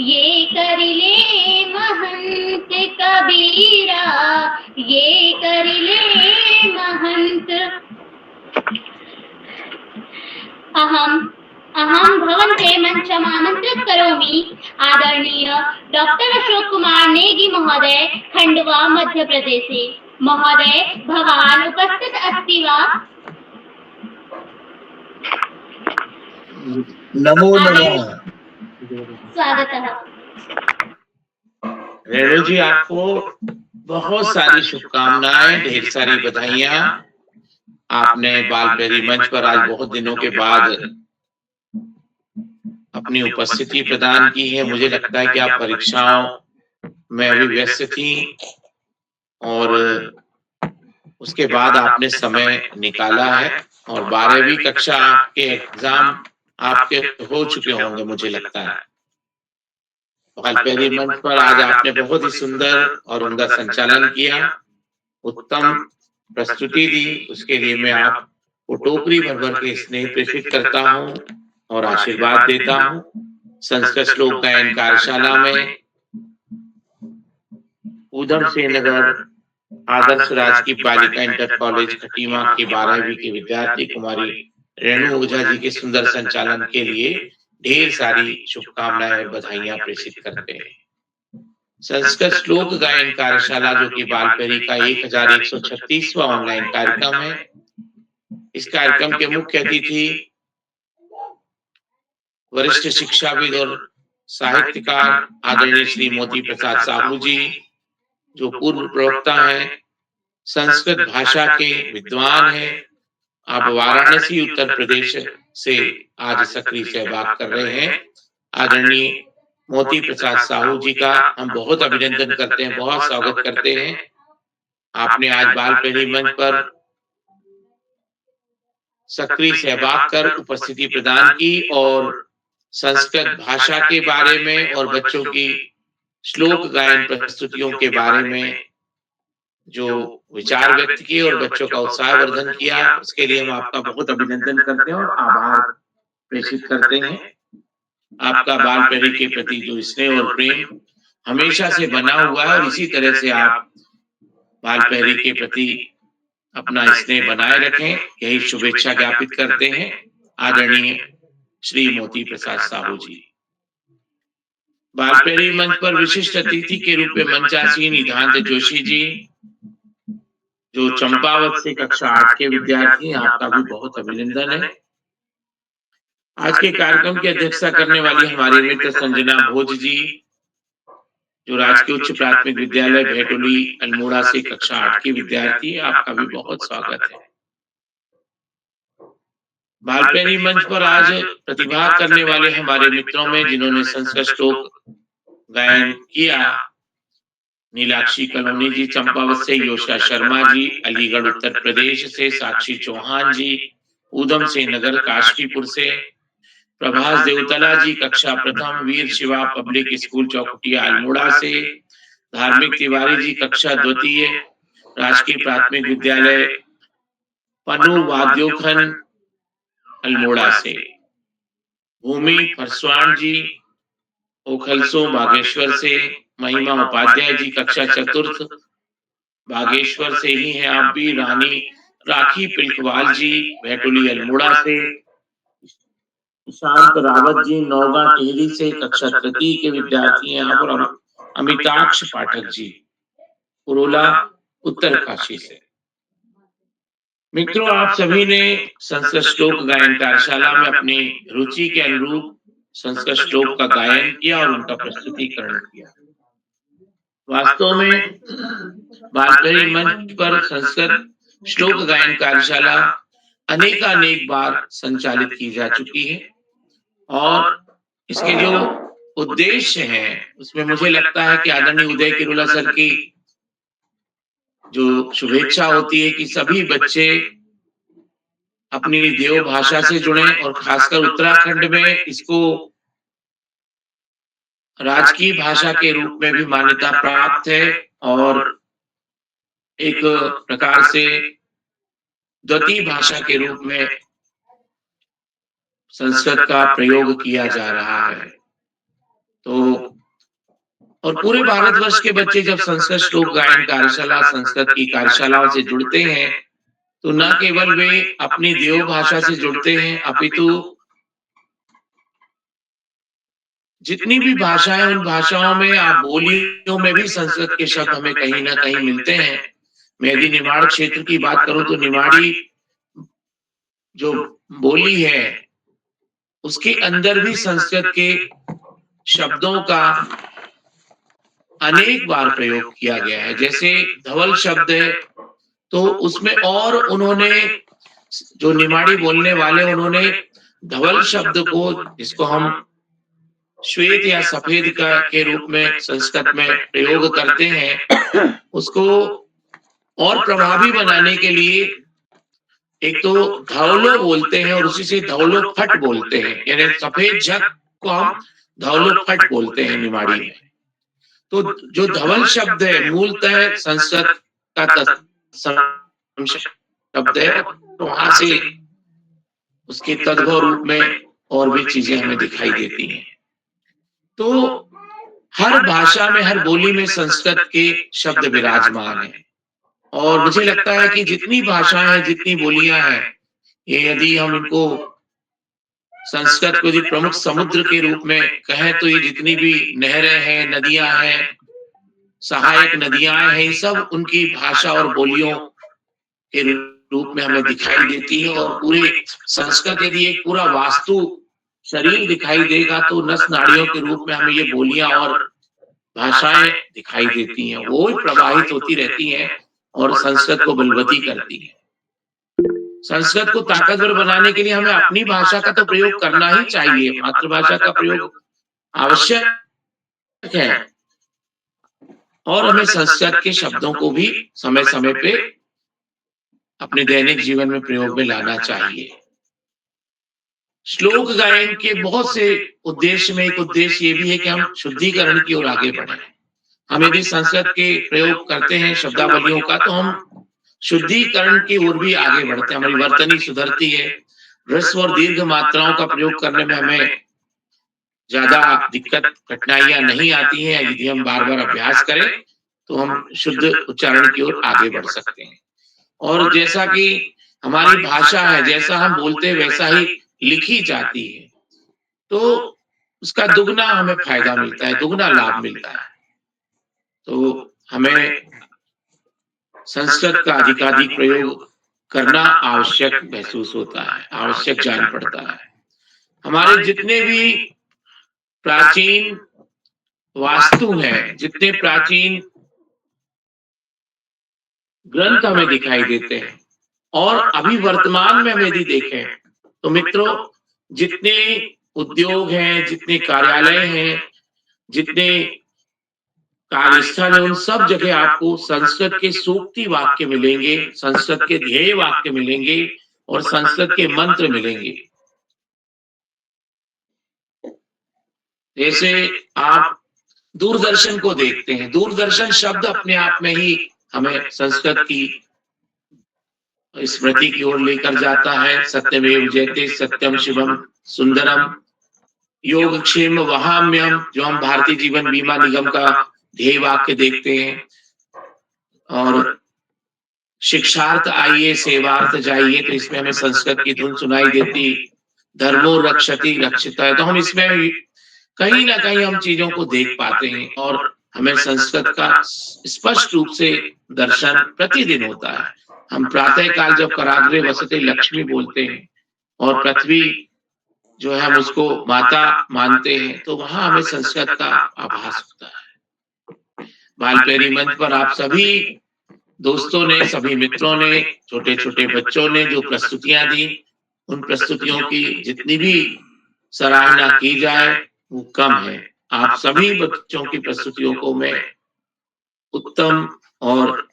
ये कर ले महंत कबीरा, ये कर ले महंत। अहम भवन्ते मंचम आमंत्रित करोमि आदरणीय डॉक्टर अशोक कुमार नेगी महोदय, खंडवा मध्य प्रदेशे। महोदय भवान् उपस्थित अस्ति वा? नमो नमः। स्वागतः। रेणु जी, आपको बहुत सारी शुभकामनाएं, ढेर सारी बधाइयां। आपने बालपैरी मंच पर आज बहुत दिनों के बाद अपनी उपस्थिति प्रदान की है। मुझे लगता है कि आप परीक्षाओं में अभी व्यस्त थी और उसके बाद आपने समय निकाला है और 12वीं कक्षा के एग्जाम आपके हो चुके होंगे मुझे लगता है। बालपैरी मंच पर आज आपने बहुत ही सुंदर और उम्दा संचालन किया, उत्तम प्रस्तुति दी। उसके लिए मैं आपको टोकरी भर भर के स्नेह प्रेषित करता हूँ और आशीर्वाद देता हूँ। संस्कृत श्लोक गायन कार्यशाला में ऊधम सिंह नगर आदर्श राजकीय बालिका इंटर कॉलेज खटीमा के 12वीं के विद्यार्थी कुमारी रेणु ओझा जी के सुंदर संचालन के लिए ढेर सारी शुभकामनाएं और बधाइयां प्रेषित करते हैं। संस्कृत श्लोक गायन कार्यशाला जो कि बालपैरी का 1136वां ऑनलाइन कार्यक्रम है, इस कार्यक्रम के मुख्य अतिथि वरिष्ठ शिक्षाविद और साहित्यकार आदरणीय श्री मोती प्रसाद साहू जी, जो पूर्व प्रवक्ता हैं, संस्कृत भाषा के विद्वान हैं। आप वाराणसी उत्तर प्रदेश से आज सक्रिय सहभाग कर रहे हैं। आदरणीय मोती प्रसाद साहू जी का हम बहुत अभिनंदन करते हैं, बहुत स्वागत करते हैं। आपने आज बालपैरी मंच पर सक्रिय सहभाग कर उपस्थिति प्रदान की और संस्कृत भाषा के बारे में और बच्चों की श्लोक गायन प्रस्तुतियों के बारे में जो विचार व्यक्त किए और बच्चों का उत्साह वर्धन किया, उसके लिए हम आपका बहुत अभिनंदन करते हैं और आभार प्रेषित करते हैं। आपका बालपैरी के प्रति जो स्नेह और प्रेम हमेशा से बना हुआ है और इसी तरह से आप बालपैरी के प्रति अपना स्नेह बनाए रखें, यही शुभेच्छा ज्ञापित करते हैं आदरणीय श्री मोती प्रसाद साहू जी। बालपैरी मंच पर विशिष्ट अतिथि के रूप में मंचासीन निधांत जोशी जी, जो चंपावत से कक्षा 8 के विद्यार्थी, आपका भी बहुत अभिनंदन है। आज के कार्यक्रम की अध्यक्षता करने वाली हमारी मित्र संजना भोज जी, जो राजकीय उच्च प्राथमिक विद्यालय भेटोली अल्मोड़ा से कक्षा 8 की विद्यार्थी, आपका भी बहुत स्वागत है। बालपैरी मंच पर आज प्रतिभाग करने वाले हमारे मित्रों में जिन्होंने संस्कृत श्लोक गायन किया, नीलाक्षी कलोनी जी चंपावत से, योशिता शर्मा जी अलीगढ़ उत्तर प्रदेश से, साक्षी चौहान जी ऊधम सिंह नगर काशीपुर से, प्रभास देवतला जी कक्षा प्रथम वीर शिवा पब्लिक स्कूल चौकुटिया अल्मोड़ा से, धार्मिक तिवारी जी कक्षा द्वितीय राजकीय प्राथमिक विद्यालय पन्नू वाद्योखन अल्मोड़ा से, भूमि फरसवान जी ओखलसो बागेश्वर से, महिमा उपाध्याय जी कक्षा चतुर्थ बागेश्वर से ही हैं आप भी, रानी राखी पिलखवाल जी भेटोली अल्मोड़ा से, शांत रावत जी नौगा टिहरी से कक्षा तृतीय के विद्यार्थी हैं आप, और अमिताक्ष पाठक जी उरोला उत्तरकाशी से। मित्रों, आप सभी ने संस्कृत श्लोक गायन कार्यशाला में अपनी रुचि के अनुरूप संस्कृत श्लोक का गायन किया और उनका प्रस्तुतिकरण किया। वास्तव में बालकनी मंच पर संस्कृत श्लोक गायन कार्यशाला अनेकानेक बार संचालित की जा चुकी है और इसके जो उद्देश्य हैं उसमें मुझे लगता है कि आदरणीय उदय किरोला सर की जो शुभेच्छा होती है कि सभी बच्चे अपनी देव भाषा से जुड़े और खासकर उत्तराखंड में इसको राजकीय भाषा के रूप में भी मान्यता प्राप्त है और एक प्रकार से द्वितीय भाषा के रूप में संस्कृत का प्रयोग किया जा रहा है। तो और पूरे भारतवर्ष के बच्चे जब संस्कृत श्लोक गायन कार्यशाला संस्कृत की कार्यशालाओं से जुड़ते हैं तो न केवल वे अपनी देव भाषा से जुड़ते हैं अपितु जितनी भी भाषाएं उन भाषाओं में आप बोलियों में भी संस्कृत के शब्द हमें कहीं ना कहीं मिलते हैं। मैं यदि निमाड़ क्षेत्र की बात करूं तो निमाड़ी जो बोली है उसके अंदर भी संस्कृत के शब्दों का अनेक बार प्रयोग किया गया है। जैसे धवल शब्द है तो उसमें और उन्होंने जो निमाड़ी बोलने वाले उन्होंने धवल शब्द को जिसको हम श्वेत या सफेद का के रूप में संस्कृत में प्रयोग करते हैं उसको और प्रभावी बनाने के लिए एक तो धवलो बोलते हैं और उसी से धवलो फट बोलते हैं, यानी सफेद झक को हम धवलो फट बोलते हैं निमाड़ी में। तो जो धवल शब्द है मूलतः संस्कृत का शब्द है, तो वहां से उसके तद्भव रूप में और भी चीजें हमें दिखाई देती हैं। तो हर भाषा में हर बोली में संस्कृत के शब्द विराजमान हैं और मुझे लगता है कि जितनी भाषाएं हैं जितनी बोलियां हैं ये यदि हम इनको संस्कृत को यदि प्रमुख समुद्र के रूप में कहें तो ये जितनी भी नहरें हैं नदियां हैं सहायक नदियां हैं सब उनकी भाषा और बोलियों के रूप में हमें दिखाई देती है। और पूरे संस्कृत यदि एक पूरा वास्तु शरीर दिखाई देगा तो नस नाड़ियों के रूप में हमें ये बोलियां और भाषाएं दिखाई देती हैं, वो प्रवाहित होती रहती हैं और संस्कृत को बलवती करती है। संस्कृत को ताकतवर बनाने के लिए हमें अपनी भाषा का तो प्रयोग करना ही चाहिए, मातृभाषा का प्रयोग आवश्यक है और हमें संस्कृत के शब्दों को भी समय समय पे अपने दैनिक जीवन में प्रयोग में लाना चाहिए। श्लोक गायन के बहुत से उद्देश्य में एक उद्देश्य ये भी है कि हम शुद्धिकरण की ओर आगे बढ़े। हम यदि संस्कृत के प्रयोग करते हैं शब्दावलियों का तो हम शुद्धिकरण की ओर भी आगे बढ़ते हैं, हमारी वर्तनी सुधरती है, ह्रस्व और दीर्घ मात्राओं का प्रयोग करने में हमें ज्यादा दिक्कत कठिनाइयां नहीं आती हैं। यदि हम बार बार अभ्यास करें तो हम शुद्ध उच्चारण की ओर आगे बढ़ सकते हैं। और जैसा कि हमारी भाषा है जैसा हम बोलते हैं वैसा ही लिखी जाती है तो उसका दुगना हमें फायदा मिलता है, दुगना लाभ मिलता है। तो हमें संस्कृत का अधिकाधिक प्रयोग करना आवश्यक महसूस होता है, आवश्यक जान पड़ता है। हमारे जितने भी प्राचीन वास्तु हैं, जितने प्राचीन ग्रंथ हमें दिखाई देते हैं और अभी वर्तमान में हम यदि देखें तो मित्रों जितने उद्योग हैं, जितने कार्यालय हैं, जितने कार्यस्थल है उन सब जगह आपको संस्कृत के सूक्ति वाक्य मिलेंगे, संस्कृत के ध्येय वाक्य मिलेंगे और संस्कृत के मंत्र मिलेंगे। जैसे आप दूरदर्शन को देखते हैं, दूरदर्शन शब्द अपने आप में ही हमें संस्कृत की स्मृति की ओर लेकर जाता है। सत्यमेव जयते सत्यम शिवम सुंदरम योगक्षेम वहाम्यम, जो हम भारतीय जीवन बीमा निगम का ध्येय वाक्य देखते हैं, और शिक्षार्थ आइए सेवार्थ जाइए, तो इसमें हमें संस्कृत की धुन सुनाई देती। धर्मो रक्षति रक्षिता है, तो हम इसमें कहीं ना कहीं हम चीजों को देख पाते हैं और हमें संस्कृत का स्पष्ट रूप से दर्शन प्रतिदिन होता है। हम प्रातः काल जब कराग्रे वसते लक्ष्मी बोलते हैं और पृथ्वी जो है हम उसको माता मानते हैं तो वहां हमें संस्कृत का आभास होता है। बालप्रेरी मंच पर आप सभी दोस्तों ने, सभी मित्रों ने, छोटे छोटे बच्चों ने जो प्रस्तुतियां दी, उन प्रस्तुतियों की जितनी भी सराहना की जाए वो कम है। आप सभी बच्चों की प्रस्तुतियों को मैं उत्तम और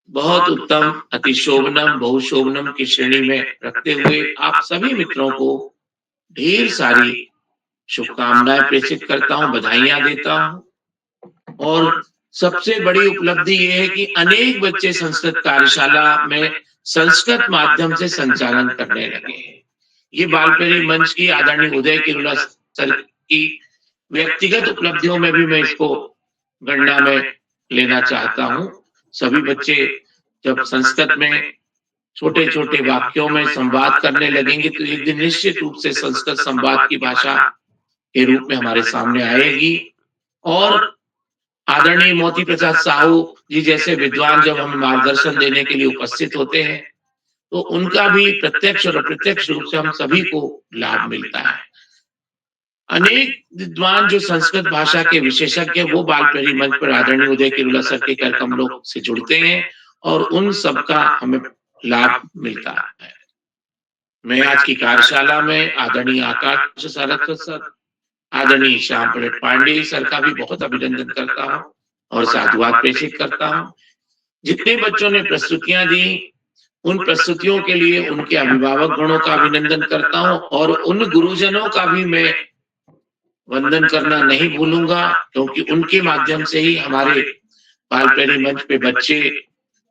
बहुत उत्तम, अतिशोभनम, बहुशोभनम की श्रेणी में रखते हुए आप सभी मित्रों को ढेर सारी शुभकामनाएं प्रेषित करता हूं, बधाइयां देता हूं। और सबसे बड़ी उपलब्धि ये है कि अनेक बच्चे संस्कृत कार्यशाला में संस्कृत माध्यम से संचालन करने लगे हैं। ये बालप्रेरी मंच की आदरणीय उदय किरुला सर की व्यक्तिगत उपलब्धियों में भी मैं इसको गणना में लेना चाहता हूं। सभी बच्चे जब संस्कृत में छोटे छोटे वाक्यों में संवाद करने लगेंगे तो एक दिन निश्चित रूप से संस्कृत संवाद की भाषा के रूप में हमारे सामने आएगी। और आदरणीय मोती प्रसाद साहू जी जैसे विद्वान जब हमें मार्गदर्शन देने के लिए उपस्थित होते हैं तो उनका भी प्रत्यक्ष और अप्रत्यक्ष रूप से हम सभी को लाभ मिलता है। अनेक विद्वान जो संस्कृत भाषा के विशेषज्ञ वो बालप्रेरी मंच पर आदरणीय उदय किरुला सर के कार्यक्रम से जुड़ते हैं और उन सबका हमें लाभ मिलता है। मैं आज की कार्यशाला में आदरणीय आकाश सारस्वत सर, आदरणीय श्याम पटेल पांडे सर का भी बहुत अभिनंदन करता हूँ और साधुवाद प्रेषित करता हूँ। जितने बच्चों ने प्रस्तुतियां दी उन प्रस्तुतियों के लिए उनके अभिभावक गणों का अभिनंदन करता हूँ और उन गुरुजनों का भी मैं वंदन करना नहीं भूलूंगा, क्योंकि उनके माध्यम से ही हमारे बालप्रेरी मंच पे बच्चे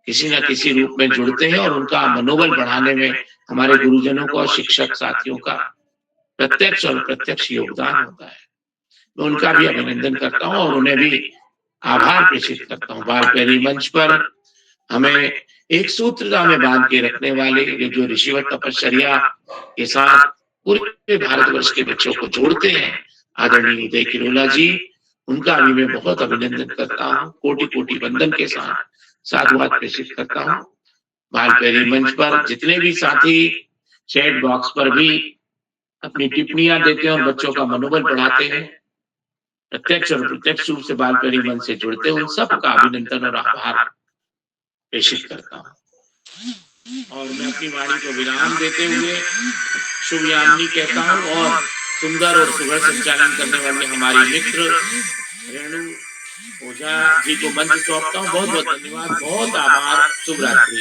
किसी न किसी रूप में जुड़ते हैं और उनका मनोबल बढ़ाने में हमारे गुरुजनों को और शिक्षक साथियों का प्रत्यक्ष और प्रत्यक्ष योगदान होता है। मैं उनका भी अभिनंदन करता हूँ और उन्हें भी आभार प्रेषित करता हूँ। बालप्रेरी मंच पर हमें एक सूत्रता में बांध के रखने वाले जो ऋषिवत तपश्चर्या के साथ पूरे भारतवर्ष के बच्चों को जोड़ते हैं आदरणीय उदय किरुला जी, उनका भी मैं बहुत अभिनंदन करता हूँ। कोटि कोटि वंदन के साथ साधुवाद प्रेषित करता हूँ। बालप्रेरी मंच पर जितने भी साथी चैट बॉक्स पर भी अपनी टिप्पणियां देते हैं और बच्चों का मनोबल बढ़ाते हैं, प्रत्यक्ष और प्रत्यक्ष रूप से बालप्रेरी मंच से जुड़ते हैं, उन सबका अभिनंदन और आभार प्रेषित करता हूँ। और मैं अपनी वाणी को विराम देते हुए शुभ यामिनी कहता हूँ और सुंदर और सुघड़ संचालन करने वाले हमारी मित्र रेणु ओझा जी को मंच सौंपता हूँ। बहुत बहुत धन्यवाद, बहुत आभार, शुभ रात्रि।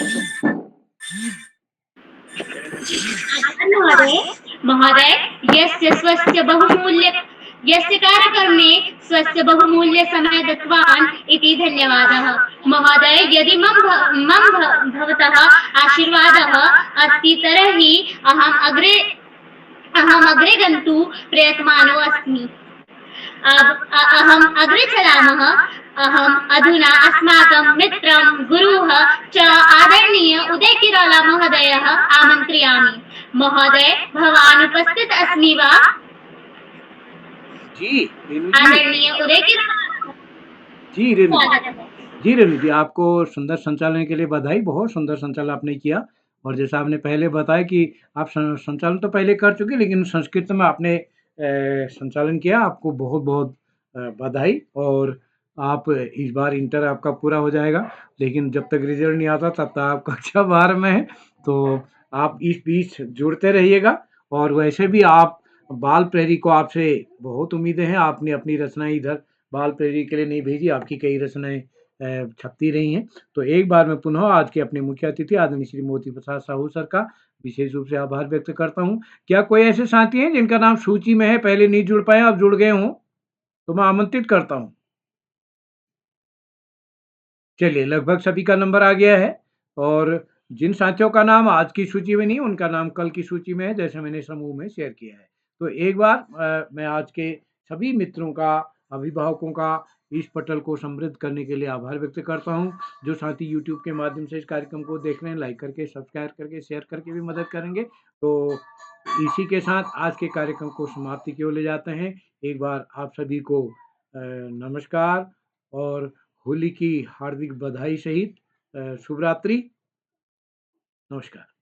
महोदय यस्य कार्यक्रमे स्वस्य बहुमूल्य समय दत्तवान् इति धन्यवादः। महोदय यदि मम भवतः आशीर्वादः अस्ति तर्हि अहम् अग्रे गन्तुं प्रयत्मानो अस्मि। अहम् अग्रे चलामः। अहम् अधुना अस्माकं मित्रं गुरुः च आदरणीय उदय किरुला महोदयः आमन्त्रयामि। महोदय भवान् उपस्थित अस्मि वा? जी आदरणीय उदय किरुला जी रेणु जी, आपको सुंदर संचालन के लिए बधाई। बहुत सुंदर संचालन आपने किया और जैसा आपने पहले बताया कि आप संचालन तो पहले कर चुके, लेकिन संस्कृत में आपने संचालन किया। आपको बहुत बहुत बधाई। और आप इस बार इंटर आपका पूरा हो जाएगा, लेकिन जब तक रिजल्ट नहीं आता तब तक आप कक्षा 12 में हैं, तो आप इस बीच जुड़ते रहिएगा। और वैसे भी आप बालप्रेरी को आपसे बहुत उम्मीदें हैं। आपने अपनी रचनाएं इधर बालप्रेरी के लिए नहीं भेजी, आपकी कई रचनाएं छपती रही हैं। तो एक बार मैं पुनः आज के अपने मुख्य अतिथि आदरणीय श्री मोती प्रसाद साहू सर का विशेष रूप से आभार व्यक्त करता हूँ। क्या कोई ऐसे साथी हैं जिनका नाम सूची में है, पहले नहीं जुड़ पाए, अब जुड़ गए हों, तो मैं आमंत्रित करता हूँ। चलिए, लगभग सभी का नंबर आ गया है और जिन साथियों का नाम आज की सूची में नहीं, उनका नाम कल की सूची में है, जैसे मैंने समूह में शेयर किया है। तो एक बार मैं आज के सभी मित्रों का, अभिभावकों का इस पटल को समृद्ध करने के लिए आभार व्यक्त करता हूँ। जो साथी यूट्यूब के माध्यम से इस कार्यक्रम को देख रहे हैं, लाइक करके, सब्सक्राइब करके, शेयर करके भी मदद करेंगे। तो इसी के साथ आज के कार्यक्रम को समाप्ति की ओर ले जाते हैं। एक बार आप सभी को नमस्कार और होली की हार्दिक बधाई सहित शुभ रात्रि। नमस्कार।